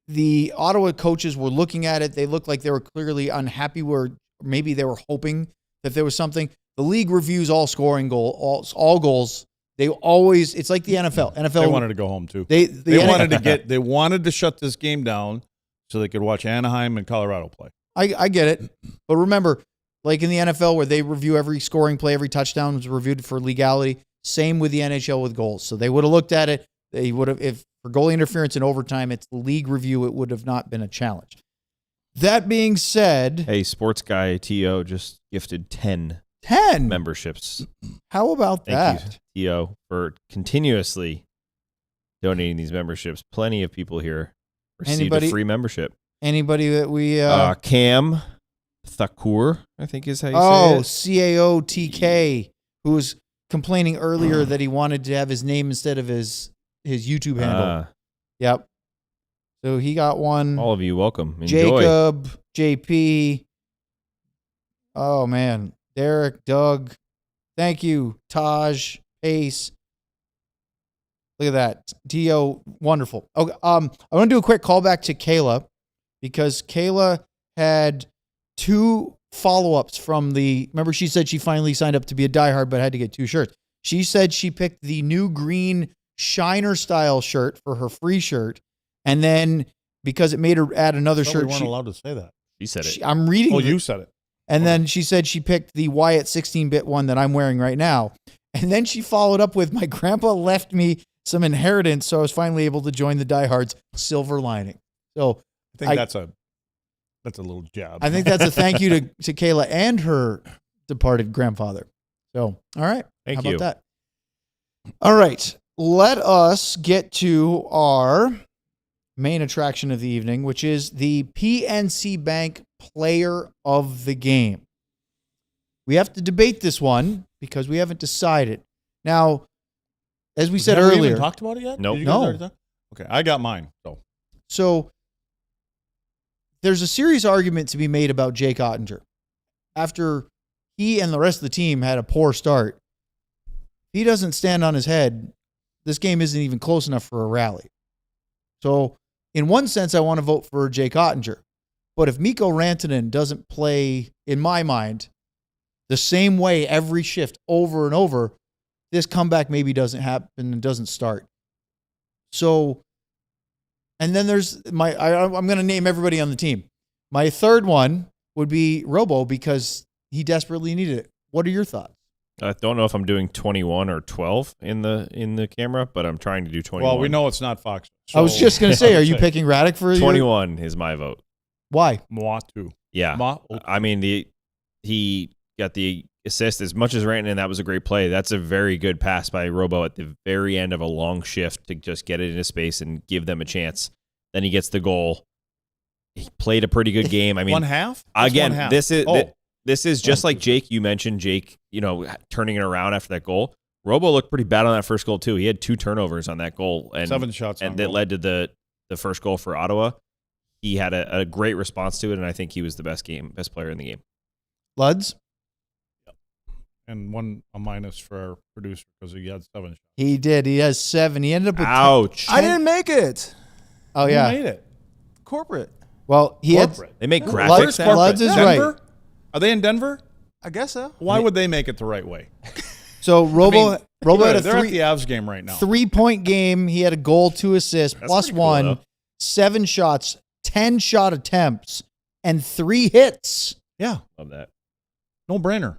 the Ottawa coaches were looking at it. They looked like they were clearly unhappy where maybe they were hoping that there was something. The league reviews all scoring all goals. They always, it's like the NFL. They wanted to go home too. They They wanted to shut this game down so they could watch Anaheim and Colorado play. I get it. But remember, like in the NFL where they review every scoring play, every touchdown was reviewed for legality. Same with the NHL with goals. So they would have looked at it. They would have, if for goalie interference in overtime, it's the league review, it would have not been a challenge. That being said, Hey, sports guy T.O. just gifted 10 10. memberships. How about that? Thank you, T.O., for continuously donating these memberships. Plenty of people here received Anybody- a free membership. Anybody that we Cam Thakur, I think is how you say it. CAOTK, who was complaining earlier that he wanted to have his name instead of his YouTube handle. Yep. So he got one. All of you, welcome. Enjoy. Jacob, JP. Oh man, Derek, Doug. Thank you, Taj, Pace. Look at that, Dio, wonderful. Okay, I want to do a quick callback to Kayla because Kayla had 2 follow-ups from the. Remember, she said she finally signed up to be a diehard, but had to get 2 shirts. She said she picked the new green Shiner style shirt for her free shirt, and then because it made her add another So shirt, we weren't allowed to say that. He said it. I'm reading. Oh, you said it. And then she said she picked the Wyatt 16-bit one that I'm wearing right now. And then she followed up with, my grandpa left me some inheritance, so I was finally able to join the diehards. Silver lining. So I think that's a little jab. I think that's a thank you to Kayla and her departed grandfather. So, all right. Thank How you. about that? All right. Let us get to our main attraction of the evening, which is the PNC Bank Player of the Game. We have to debate this one because we haven't decided. Now, as we said Have we earlier, even talked about it yet? Nope. Did you guys No. already talk? Okay, I got mine. so there's a serious argument to be made about Jake Oettinger. After he and the rest of the team had a poor start, if he doesn't stand on his head, this game isn't even close enough for a rally. So in one sense, I want to vote for Jake Oettinger. But if Mikko Rantanen doesn't play, in my mind, the same way every shift over and over, this comeback maybe doesn't happen and doesn't start. So, and then there's I'm going to name everybody on the team. My third one would be Robo because he desperately needed it. What are your thoughts? I don't know if I'm doing 21 or 12 in the camera, but I'm trying to do 21. Well, we know it's not Fox. I was just going to say, are you picking Radek for 21 is my vote. Why? Moi too. Yeah. I mean, he got the assist. As much as Rantanen, that was a great play. That's a very good pass by Robo at the very end of a long shift to just get it into space and give them a chance. Then he gets the goal. He played a pretty good game. I mean, one half? Again, one half. this is just like Jake. You mentioned Jake, turning it around after that goal. Robo looked pretty bad on that first goal too. He had 2 turnovers on that goal, and 7 shots, and on that goal. led to the first goal for Ottawa. He had a great response to it, and I think he was the best player in the game. Luds? And a minus for our producer because he had 7 shots. He did. He has 7. He ended up with Ouch! I didn't make it. Oh, Who yeah. made it? Corporate. Well, he Corporate. They make Luds, graphics now. Luds is Denver? right. Are they in Denver? I guess so. Why would they make it the right way? So Robo had a They're at the Avs game right now. 3-point game. He had a goal, 2 assists, That's plus pretty cool, 1, though. 7 shots, 10 shot attempts, and 3 hits. Yeah, Love that. no brainer.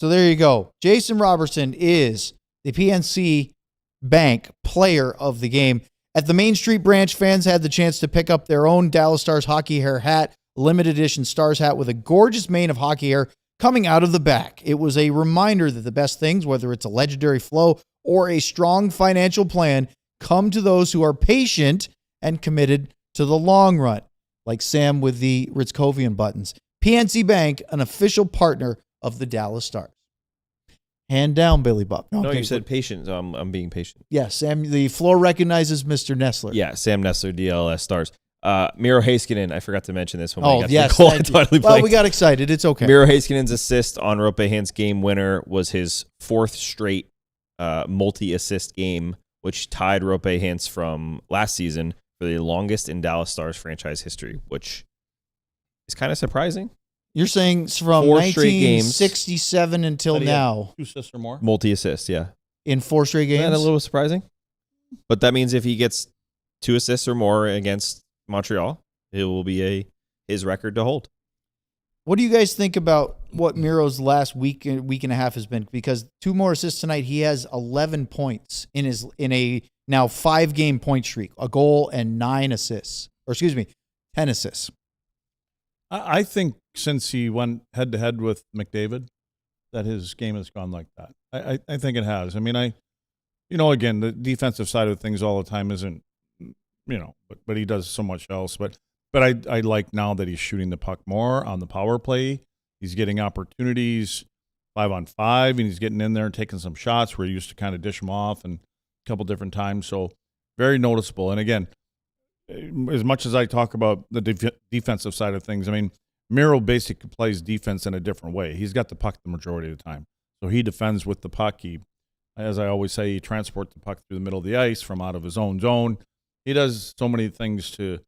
So there you go. Jason Robertson is the PNC Bank Player of the Game. At the Main Street branch, fans had the chance to pick up their own Dallas Stars hockey hair hat, limited edition Stars hat with a gorgeous mane of hockey hair coming out of the back. It was a reminder that the best things, whether it's a legendary flow or a strong financial plan, come to those who are patient and committed to the long run, like Sam with the Ritzkovian buttons. PNC Bank, an official partner of the Dallas Stars. Hand down, Billy Buck. No, Okay, you said patient, so I'm being patient. yes. Sam, the floor recognizes Mr. Nestler. Yeah, Sam Nestler, DLS Stars. Miro Heiskanen, I forgot to mention this when we Oh, got yes. to the goal. I thank you. totally Well, blanked. we got excited. It's okay. Miro Heiskanen's assist on Roope Hintz game winner was his 4th straight multi-assist game, which tied Roope Hintz from last season for the longest in Dallas Stars franchise history, which is kind of surprising. You're saying from 4 straight games. 1967 until How do you have now 2 assists or more? Multi-assist, yeah. in 4 straight games? Isn't that a little surprising? But that means if he gets 2 assists or more against Montreal, it will be his record to hold. What do you guys think about what Miro's last week and a half has been? Because 2 more assists tonight, he has 11 points in a now 5-game point streak, a goal and 9 assists, or 10 assists. I think since he went head-to-head with McDavid, that his game has gone like that. I think it has. I mean, again, the defensive side of things all the time isn't, but he does so much else. But I like now that he's shooting the puck more on the power play. He's getting opportunities 5-on-5, and he's getting in there and taking some shots where he used to kind of dish them off and a couple different times. So very noticeable. And again, as much as I talk about the defensive side of things, I mean, Miro basically plays defense in a different way. He's got the puck the majority of the time. So he defends with the puck. He, as I always say, he transports the puck through the middle of the ice from out of his own zone. He does so many things to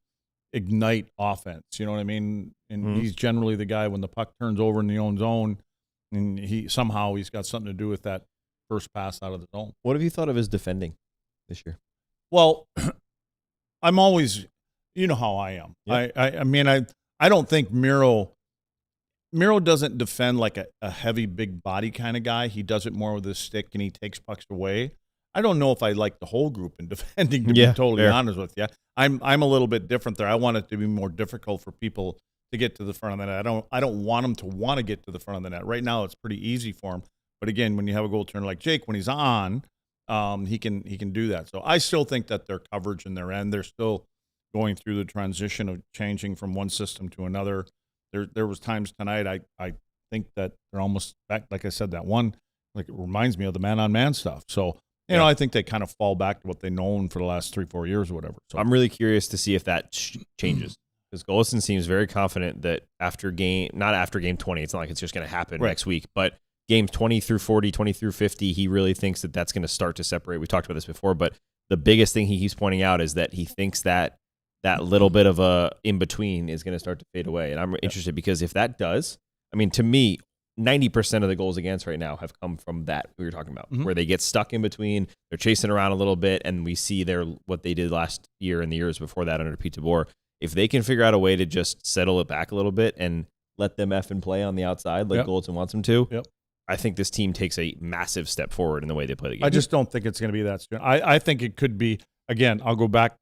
ignite offense. You know what I mean? And he's generally the guy when the puck turns over in the own zone, and he's got something to do with that first pass out of the zone. What have you thought of his defending this year? Well, I'm always, you know how I am. Yep. I mean, I don't think Miro doesn't defend like a heavy, big body kind of guy. He does it more with his stick, and he takes pucks away. I don't know if I like the whole group in defending, to be totally honest with you. I'm a little bit different there. I want it to be more difficult for people to get to the front of the net. I don't want them to want to get to the front of the net. Right now, it's pretty easy for him. But again, when you have a goaltender like Jake, when he's on, he can do that. So I still think that their coverage and their end, they're still going through the transition of changing from one system to another. There was times tonight I think that they're almost back, like I said, that one, like it reminds me of the man-on-man stuff. So, I think they kind of fall back to what they've known for the last 3-4 years or whatever. So I'm really curious to see if that changes. Because Golson seems very confident that not after game 20, it's not like it's just going to happen next week, but game 20 through 40, 20 through 50, he really thinks that that's going to start to separate. We talked about this before, but the biggest thing he keeps pointing out is that he thinks that little bit of a in-between is going to start to fade away. And I'm interested because if that does, I mean, to me, 90% of the goals against right now have come from that we were talking about, where they get stuck in between, they're chasing around a little bit, and we see what they did last year and the years before that under Pete DeBoer. If they can figure out a way to just settle it back a little bit and let them F and play on the outside like Golson wants them to, I think this team takes a massive step forward in the way they play the game. I just don't think it's going to be that soon. I think it could be, again, I'll go back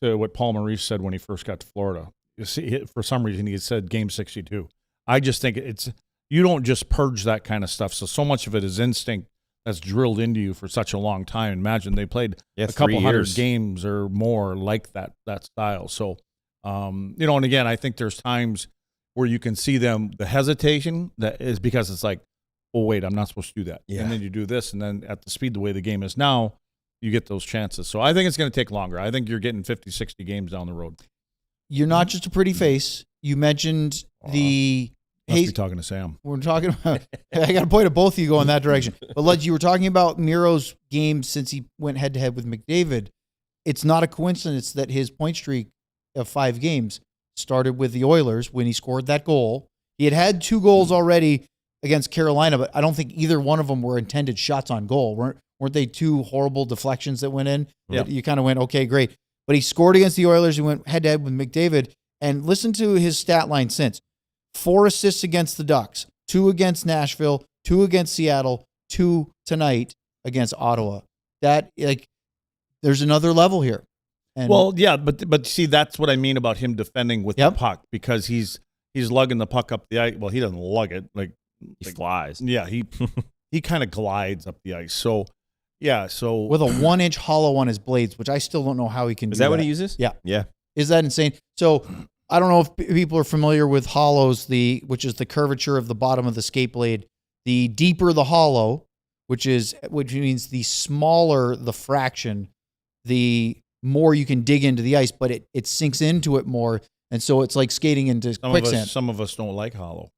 to what Paul Maurice said when he first got to Florida. You see, for some reason, he said game 62. I just think you don't just purge that kind of stuff. So much of it is instinct that's drilled into you for such a long time. Imagine they played a couple hundred games or more like that style. So, and again, I think there's times where you can see the hesitation that is because it's like, oh, wait, I'm not supposed to do that. Yeah. And then you do this, and then at the speed the way the game is now, you get those chances. So I think it's going to take longer. I think you're getting 50, 60 games down the road. You're not just a pretty face. You mentioned the... Must be talking to Sam. We're talking about... I got a point of both of you going that direction. But you were talking about Miro's game since he went head-to-head with McDavid. It's not a coincidence that his point streak of 5 games started with the Oilers when he scored that goal. He had 2 goals already against Carolina, but I don't think either one of them were intended shots on goal. Weren't they 2 horrible deflections that went in? Yeah. You kind of went, okay, great. But he scored against the Oilers. He went head-to-head with McDavid. And listen to his stat line since. 4 assists against the Ducks, 2 against Nashville, 2 against Seattle, 2 tonight against Ottawa. There's another level here. And but see, that's what I mean about him defending with the puck, because he's lugging the puck up the ice. Well, he doesn't lug it. He flies. Yeah, he kind of glides up the ice. So, with a 1-inch hollow on his blades, which I still don't know how he can do. Is that what he uses? Yeah. Yeah. Is that insane? So I don't know if people are familiar with hollows, which is the curvature of the bottom of the skate blade. The deeper the hollow, which means the smaller the fraction, the more you can dig into the ice, but it sinks into it more, and so it's like skating into quicksand. Some of us don't like hollow.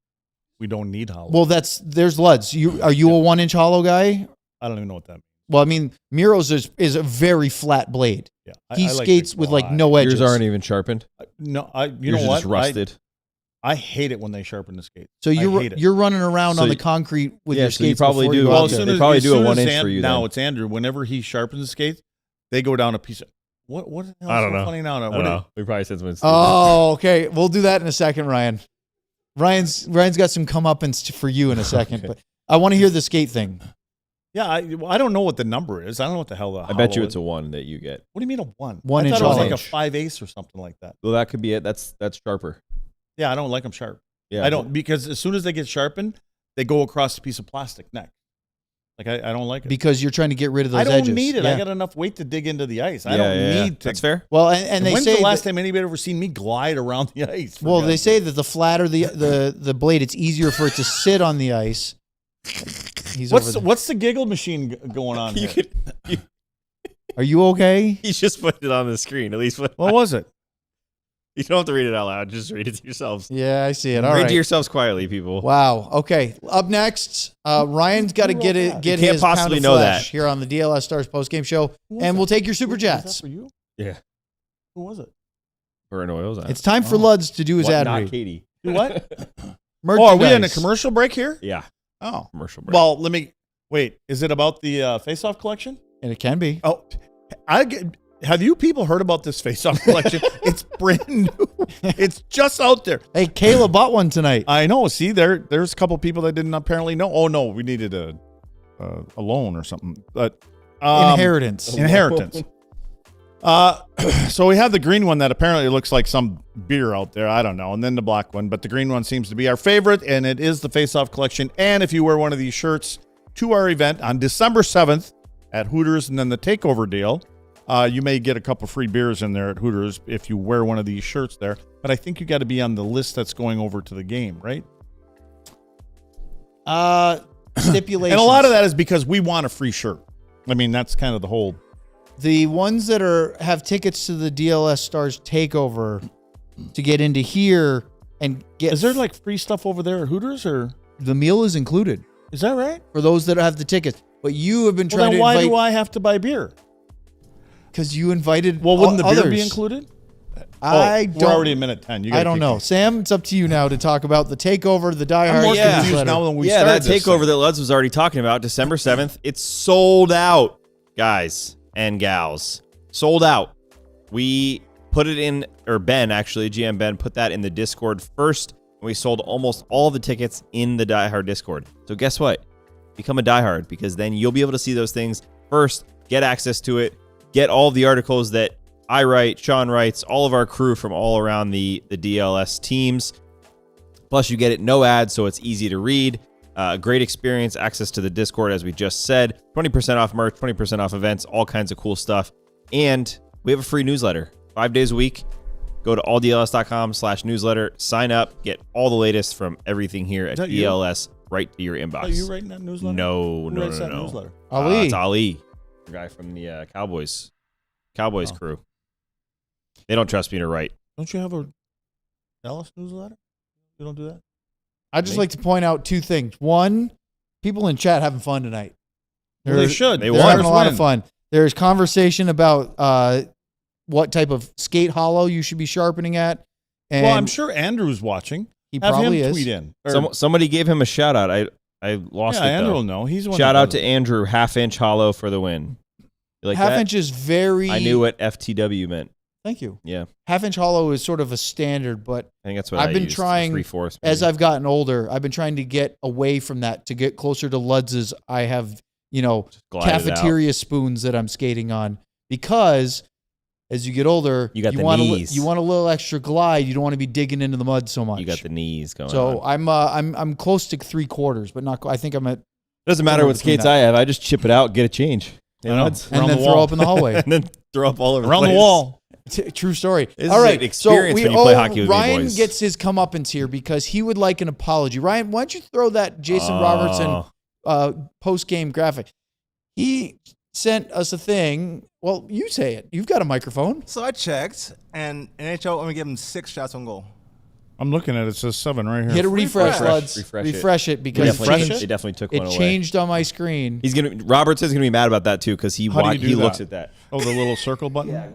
We don't need hollow. Well, there's Luds. Are you a 1-inch hollow guy? I don't even know what that means. Well, I mean, Miro's is a very flat blade. Yeah, he skates with like no edges. Yours aren't even sharpened. No, you Yours know what? Just rusted. I hate it when they sharpen the skate. So you're running around on the concrete with your skates. You probably do. Well, they probably do a 1-inch for you. Now it's Andrew. Whenever he sharpens the skates, they go down a piece of. What the hell I don't is so know. funny now? I don't know. We probably said something stupid. Oh, okay. We'll do that in a second, Ryan. Ryan's got some comeuppance for you in a second, but I want to hear the skate thing. Yeah, I don't know what the number is. I don't know what the hell the I bet you it's a 1 that you get. What do you mean a 1? 1 I inch thought it was hollow. like a 5/8 or something like that. Well, that could be it. That's sharper. Yeah, I don't like them sharp. Yeah, I don't, because as soon as they get sharpened, they go across a piece of plastic next. Like I don't like it. Because you're trying to get rid of those I don't edges. need it. Yeah. I got enough weight to dig into the ice. I don't need to. That's fair. Well, and they when's say the last time anybody ever seen me glide around the ice? Well, they say that the flatter the blade, it's easier for it to sit on the ice. What's the giggle machine going on here? Are you okay? He's just put it on the screen. At least What was it? You don't have to read it out loud. Just read it to yourselves. Yeah, I see it. All read right. to yourselves quietly, people. Wow. Okay. Up next, Ryan's got to get You his can't possibly pound of know flesh that. here on the DLS Stars postgame show, Who was and that? we'll take your Was that Superchats. for you? Yeah. Who was it? Burn oils on. It's time for Luds to do his ad not read. Katie. What? Merchandise. Are we in a commercial break here? Yeah. Oh. Commercial break. Well, let me wait. Is it about the face-off collection? And it can be. Oh, have you people heard about this face-off collection? It's brand new. It's just out there. Hey, Kayla bought one tonight. I know. See, there's a couple people that didn't apparently know. Oh no, we needed a loan or something. But Inheritance. So we have the green one that apparently looks like some beer out there. I don't know. And then the black one, but the green one seems to be our favorite, and it is the face-off collection. And if you wear one of these shirts to our event on December 7th at Hooters, and then the takeover deal, you may get a couple free beers in there at Hooters if you wear one of these shirts there. But I think you got to be on the list that's going over to the game, right? Stipulations. And a lot of that is because we want a free shirt. I mean, that's kind of the whole. The ones that have tickets to the DLS Stars takeover to get into here and get. Is there like free stuff over there at Hooters, or the meal is included is that right? for those that have the tickets? But you have been Well, trying then to why invite do I have to buy beer? because you invited. Well, wouldn't the beer others. be included? I We're don't. already a minute 10. I don't know, Sam. It's up to you now to talk about the takeover, the Die I'm Hard. more Yeah. confused now than we yeah, started that this takeover thing. that Luds was already talking about, December 7th, it's sold out, guys and gals. Sold out. We put it in, or Ben, actually, GM Ben, put that in the Discord first, and we sold almost all the tickets in the Die Hard Discord. So guess what? Become a Die Hard, because then you'll be able to see those things first, get access to it, get all the articles that I write, Sean writes, all of our crew from all around the DLS teams. Plus, you get it no ads, so it's easy to read. Great experience, access to the Discord, as we just said. 20% off merch, 20% off events, all kinds of cool stuff. And we have a free newsletter 5 days a week. Go to alldls.com/newsletter, sign up, get all the latest from everything here at DLS right to your inbox. Are you writing that newsletter? No. Who writes that newsletter? Ali. It's Ali, the guy from the Cowboys crew. They don't trust me to write. Don't you have a Dallas newsletter? You don't do that? I'd just like to point out two things. One, people in chat having fun tonight. Well, they should. They They're won. having a lot of fun. There's conversation about what type of skate hollow you should be sharpening at. And Well, I'm sure Andrew's watching. he Have probably him is. tweet in. Or- Somebody gave him a shout out. I lost yeah, it Andrew though. will know. He's the one. Shout that out does to it. Andrew, half-inch hollow for the win. You like Half that? inch is very. I knew what FTW meant. Thank you. Yeah, Half inch hollow is sort of a standard, but I think that's what I've I been used. trying, 3/4 as maybe. I've gotten older, I've been trying to get away from that to get closer to Ludz's. I have, Glide it out. cafeteria spoons that I'm skating on because as you get older, You got the want knees. you want a little extra glide. You don't want to be digging into the mud so much. You got the knees going. So on. I'm close to 3/4, but not. I think I'm at Doesn't matter somewhere what skates between I have. I just chip it out, get a change. I know. and Around then the throw wall. up in the hallway. and then throw up all over Around the the place. wall. True story. This All is right, an experience when you play hockey with me, Ryan boys. gets his comeuppance here because he would like an apology. Ryan, why don't you throw that Jason Robertson post-game graphic? He sent us a thing. Well, you say it. You've got a microphone. So I checked, and NHL only give him 6 shots on goal. I'm looking at it. It says 7 right here. Hit a refresh, Luds. Refresh it because They definitely took one it away. changed on my screen. Robertson's gonna be mad about that too because he How do you do that? looks at that. Oh, the little circle button? Yeah.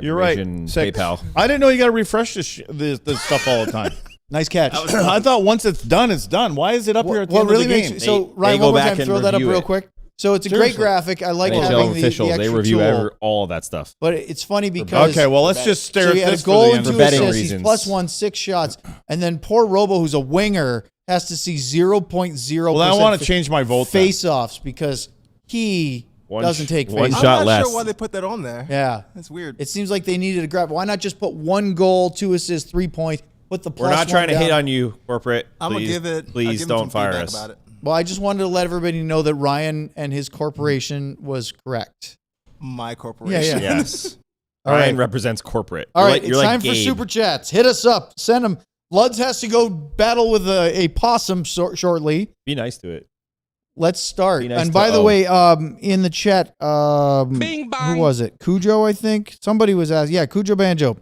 You're right. 6. PayPal. I didn't know you got to refresh this stuff all the time. Nice catch. I thought once it's done, it's done. Why is it up here at the What end really of the makes game? so They Ryan, go one more back time, and throw that up review real it. quick. So it's a great Seriously. graphic. I like NHL having the officials, extra they review tool. all of that stuff. But it's funny because Okay, well, let's just stare so at he had this a goal for and the 2 end. betting assists. He's reasons. +1, 6 shots, and then poor Robo, who's a winger, has to see 0.0%. Well, I want to change my vote then. face-offs because he doesn't take one face-offs. shot I'm not less. sure why they put that on there. Yeah, That's weird. it seems like they needed a grab. Why not just put 1 goal, 2 assists, 3 points? Put the We're not trying to +1 hit down. on you, corporate. I'm going to give it. Please don't fire us. About it. Well, I just wanted to let everybody know that Ryan and his corporation was correct. My corporation. Yeah. Yes. All Ryan right. represents corporate. All You're right, like- it's you're time like for Gabe. super chats. Hit us up. Send them. Luds has to go battle with a possum shortly. Be nice to it. Let's start. Be nice And to by the O. way, in the chat, who was it? Cujo, I think. Somebody was asked. Yeah, Cujo Banjo.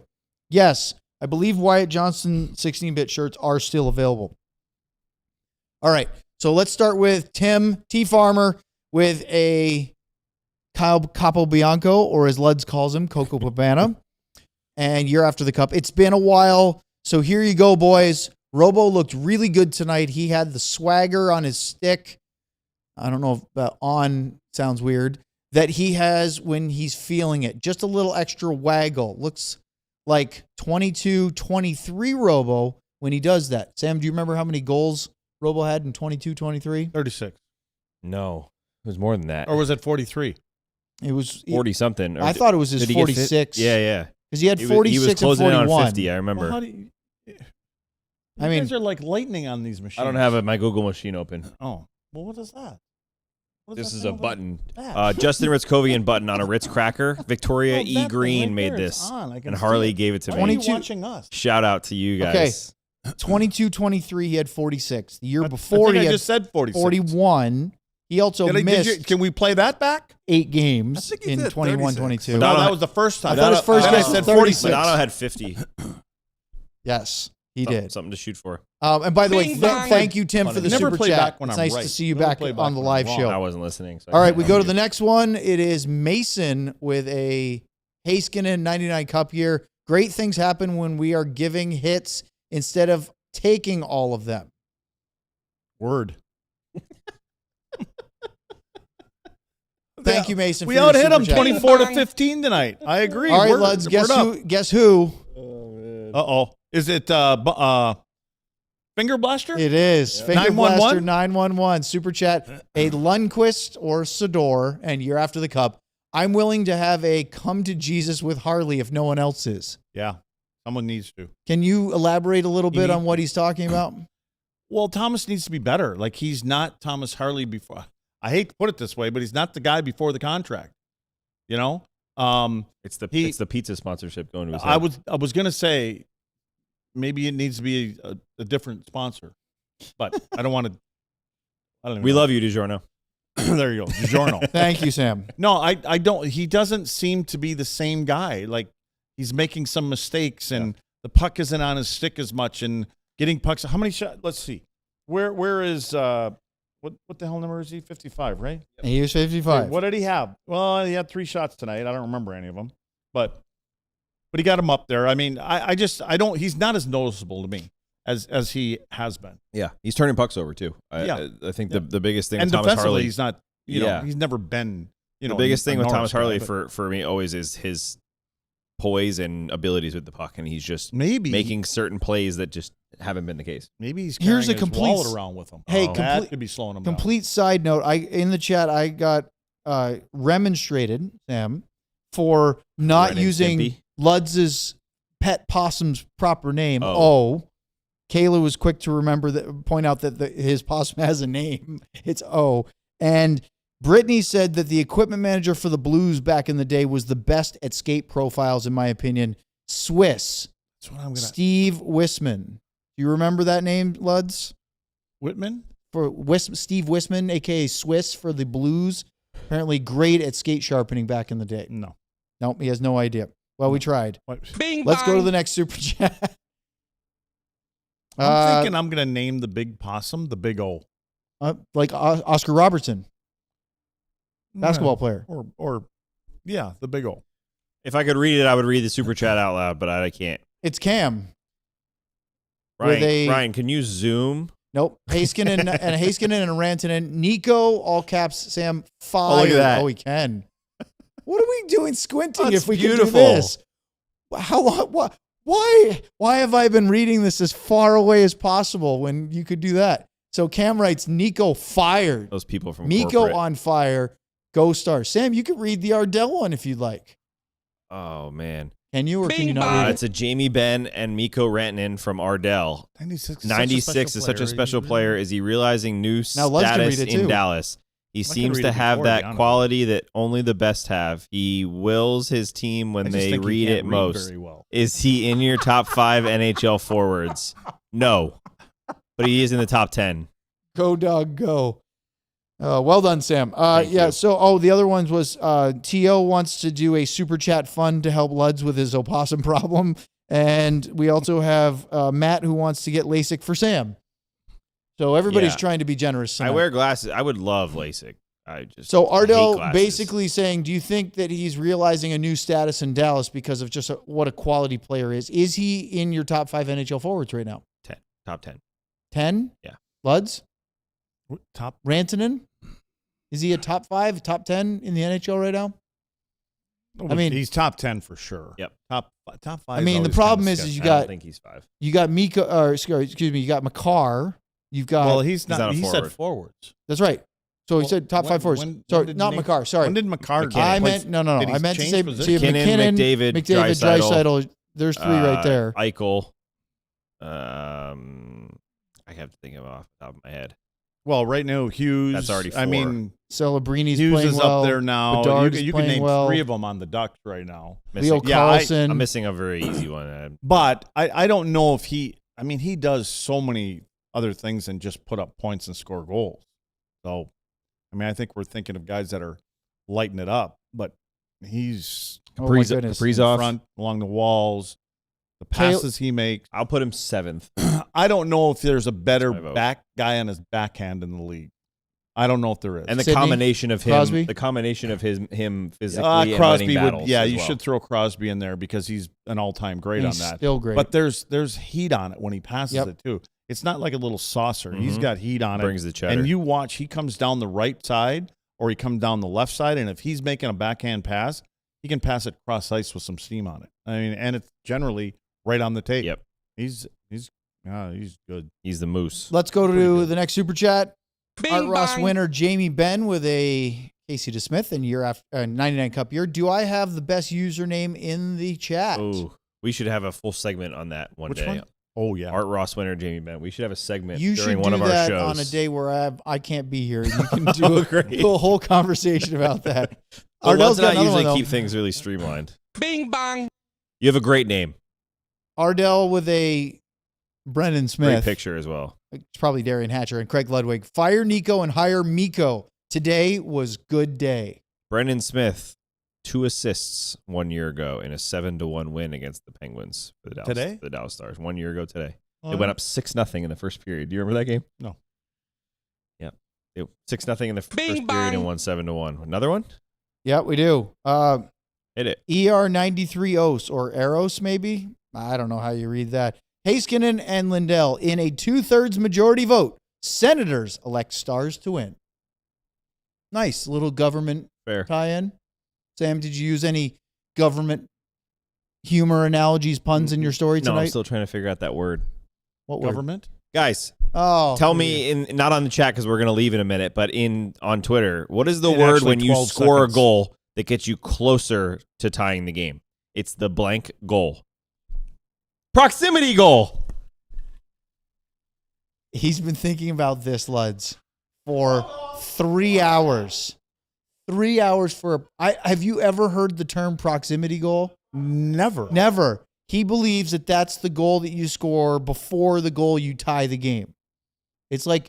Yes, I believe Wyatt Johnson 16-bit shirts are still available. All right, so let's start with Tim T. Farmer with a Kyle Capobianco, or as Luds calls him, Coco Cabana. And you're after the cup. It's been a while, so here you go, boys. Robo looked really good tonight. He had the swagger on his stick. I don't know if on sounds weird, that he has when he's feeling it. Just a little extra waggle. Looks like 22-23 Robo when he does that. Sam, do you remember how many goals Robo had in 22-23? 36. No, it was more than that. Or was it 43? It was 40 something. I thought it was his Did he get 46. Yeah, yeah. Because he had He 46 was closing and in 41. on 50, I remember. Well, how do you, I mean, guys are like lightning on these machines. I don't have my Google machine open. Oh, well, what is that? What This that is a thing over button. there? Justin Ritzkovian button on a Ritz cracker. Victoria Oh, E. that Green thing right made there, it's this. on. I can And see Harley it. gave it to Why me. are you 22 watching us? Shout out to you guys. 22-23, he had 46. The year I before, think he I had just said 46. 41. He also missed Can we play that back? 8 games I think he in did 21-22. No, Madonna- that was the first time. I thought his first Then I guess was said 46. 46. Madonna had 50. Yes, he did. Something to shoot for. And by the way, thank you, Tim, for the Never super play chat. back when It's I'm nice right. to see you Never back play back on the when live I'm show. wrong. I wasn't listening. So All right, we go to the next one. It is Mason with a Heiskanen 99 Cup year. Great things happen when we are giving hits instead of taking all of them. Word. Thank you, Mason. We for your out hit super them chat. 24-15 tonight. I agree. All right, We're- Luds, guess we're up. who? Guess who? Uh-oh. Is it Finger Blaster? It is. Finger 911? Blaster 911. Super chat. A Lundqvist or Sador, and you're after the cup. I'm willing to have a come to Jesus with Harley if no one else is. Yeah. Someone needs to. Can you elaborate a little bit on what he's talking about? Well, Thomas needs to be better. Like, he's not Thomas Harley before. I hate to put it this way, but he's not the guy before the contract. You know? It's the pizza sponsorship going to his head. I was gonna say maybe it needs to be a different sponsor, but I don't want to. I don't. We love you, DiGiorno. There you go, DiGiorno. Thank you, Sam. No, I don't. He doesn't seem to be the same guy. Like, he's making some mistakes, and the puck isn't on his stick as much, and getting pucks. How many shots? Let's see. Where is what the hell number is he? 55, right? He was 55. Wait, what did he have? Well, he had 3 shots tonight. I don't remember any of them, but he got him up there. I mean, I don't. He's not as noticeable to me as he has been. Yeah, he's turning pucks over too. I think the biggest thing And with Thomas defensively, Harley, he's not. You know, he's never been. You know, the biggest thing a with Thomas Norris Harley guy, for me always is his poise and abilities with the puck, and he's just maybe making certain plays that just haven't been the case. Maybe he's Here's carrying a his complete- wallet around with him. Hey, that could be slowing him down. Complete side note. In the chat, I got remonstrated, Sam, for not Ren and using Stimpy. Ludz's pet possum's proper name. O. Kayla was quick to point out that his possum has a name. It's O. And Brittany said that the equipment manager for the Blues back in the day was the best at skate profiles, in my opinion. Swiss. That's what I'm gonna. Steve Wisman. Do you remember that name, Luds? Whitman. Steve Wisman, a.k.a. Swiss for the Blues. Apparently great at skate sharpening back in the day. No. Nope, he has no idea. Well, we tried. Bing, Let's go bang. to the next super chat. I'm thinking I'm going to name the big possum the Big O. Like Oscar Robertson, basketball player. Or yeah, the Big O. If I could read it, I would read the super chat out loud, but I can't. It's Cam. With a- Ryan, can you zoom? Nope. Heiskanen and Rantanen. Nico, all caps, Sam, fire. Oh, look at that. Oh, he can. What are we doing squinting That's if we beautiful. can do this? How long? Why have I been reading this as far away as possible when you could do that? So Cam writes, Nico fired. Those people from Nico corporate. on fire. Go Stars. Sam, you could read the Ardell one if you'd like. Oh, man. Can you or can Bing you not bong. read It's a Jamie Benn and Mikko Rantanen from Ardell. 96 is such a special player. Is he realizing new Now, Luz can status read it in too. Dallas? He can seems read to it have before, to be that honest. quality that only the best have. He wills his team when they read it most. Very well. Is he in your top 5 NHL forwards? No. But he is in the top 10. Go, dog, go. Well done, Sam. Thank Yeah, you. so, the other ones was T.O. wants to do a super chat fund to help Luds with his opossum problem. And we also have Matt who wants to get LASIK for Sam. So everybody's Yeah. trying to be generous tonight. I wear glasses. I would love LASIK. I just So hate Ardell glasses. basically saying, do you think that he's realizing a new status in Dallas because of just what a quality player is? Is he in your top 5 NHL forwards right now? 10, top 10. 10? Yeah. Luds? Top. Rantanen? Is he a top 5, top 10 in the NHL right now? I mean- he's top 10 for sure. Yep. Top 5. I mean, the problem is you I got don't think he's 5. you got Miko, or excuse me, you got Makar. You've got well, he's not not. a He forward. said forwards. that's right. So he Well, said top when- 5 forwards. when Sorry, did not Nick- Makar. Sorry, When did Makar? McKinnon. I play- meant no. did he I meant to change say position? McKinnon, McDavid, Draisaitl. There's 3 right there. Eichel. I have to think of it off the top of my head. Well, right now Hughes. That's already I 4. mean, Celebrini's Hughes playing is well. up there now. Bedard's You can playing name well. 3 of them on the Ducks right now. Leo Missing, Carlson. I'm missing a very easy one. But I don't know if he. I mean, he does so many other things than just put up points and score goals. So, I mean, I think we're thinking of guys that are lighting it up. But he's Oh my goodness. in front along the walls. The passes he makes. I'll put him 7th. I don't know if there's a better That's my vote. back guy on his backhand in the league. I don't know if there is. And the Sidney? combination of him, Crosby? him physically and Crosby winning would. battles. Yeah, as you well. should throw Crosby in there because he's an all-time great He's on that. still great. But there's heat on it when he passes Yep. it too. It's not like a little saucer. He's Mhm. got heat on Brings it. the cheddar. And you watch, he comes down the right side or he comes down the left side, and if he's making a backhand pass, he can pass it cross ice with some steam on it. I mean, and it's generally right on the tape. Yep. He's good. He's the moose. Let's go Pretty to good. the next super chat. Bing Art Ross bang. winner Jamie Benn with a Casey DeSmith and year after 99 Cup year. Do I have the best username in the chat? Oh, we should have a full segment on that one Which day. one? Oh yeah. Art Ross winner, Jamie Benn. We should have a segment You during should one do of our that shows. on a day where I can't be here. You can do Oh, great. do a whole conversation about that. But Ardell's Lutz got and I another usually one, keep though. things really streamlined. Bing bang. You have a great name. Ardell with a Brendan Smith. Great picture as well. It's probably Darian Hatcher and Craig Ludwig. Fire Nico and hire Mikko. Today was good day. Brendan Smith, 2 assists 1 year ago in a 7-1 win against the Penguins for the Dallas Stars 1 year ago today. It went up 6-0 in the first period. Do you remember that game? No. Yeah. 6-0 in the Bing first period bang. and won 7-1. Another one? Yeah, we do. Hit it. ER93 Os or Eros, maybe? I don't know how you read that. Heiskanen and Lindell in a 2/3 majority vote. Senators elect Stars to win. Nice little government Fair. tie-in. Sam, did you use any government humor, analogies, puns in your story No, tonight? I'm still trying to figure out that word. What word? Government. Guys, Oh, tell me, not on the chat because we're going to leave in a minute, but on Twitter, what is the In word actually when you 12 score seconds. a goal that gets you closer to tying the game? It's the blank goal. Proximity goal. He's been thinking about this, Luds, for 3 hours. 3 hours for have you ever heard the term proximity goal? Never. Never. He believes that that's the goal that you score before the goal you tie the game. It's like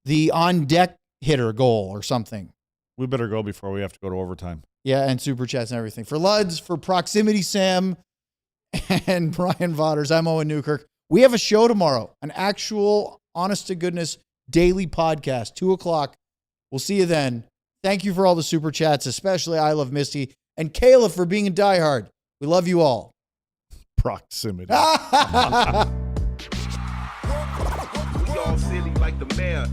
the on-deck hitter goal or something. We better go before we have to go to overtime. Yeah, and Superchats and everything. For Luds, for Proximity Sam, and Brian Vodders, I'm Owen Newkirk. We have a show tomorrow, an actual, honest-to-goodness daily podcast, 2 o'clock. We'll see you then. Thank you for all the Superchats, especially I Love Misty, and Kayla for being a diehard. We love you all. Proximity. We all silly like the mayor.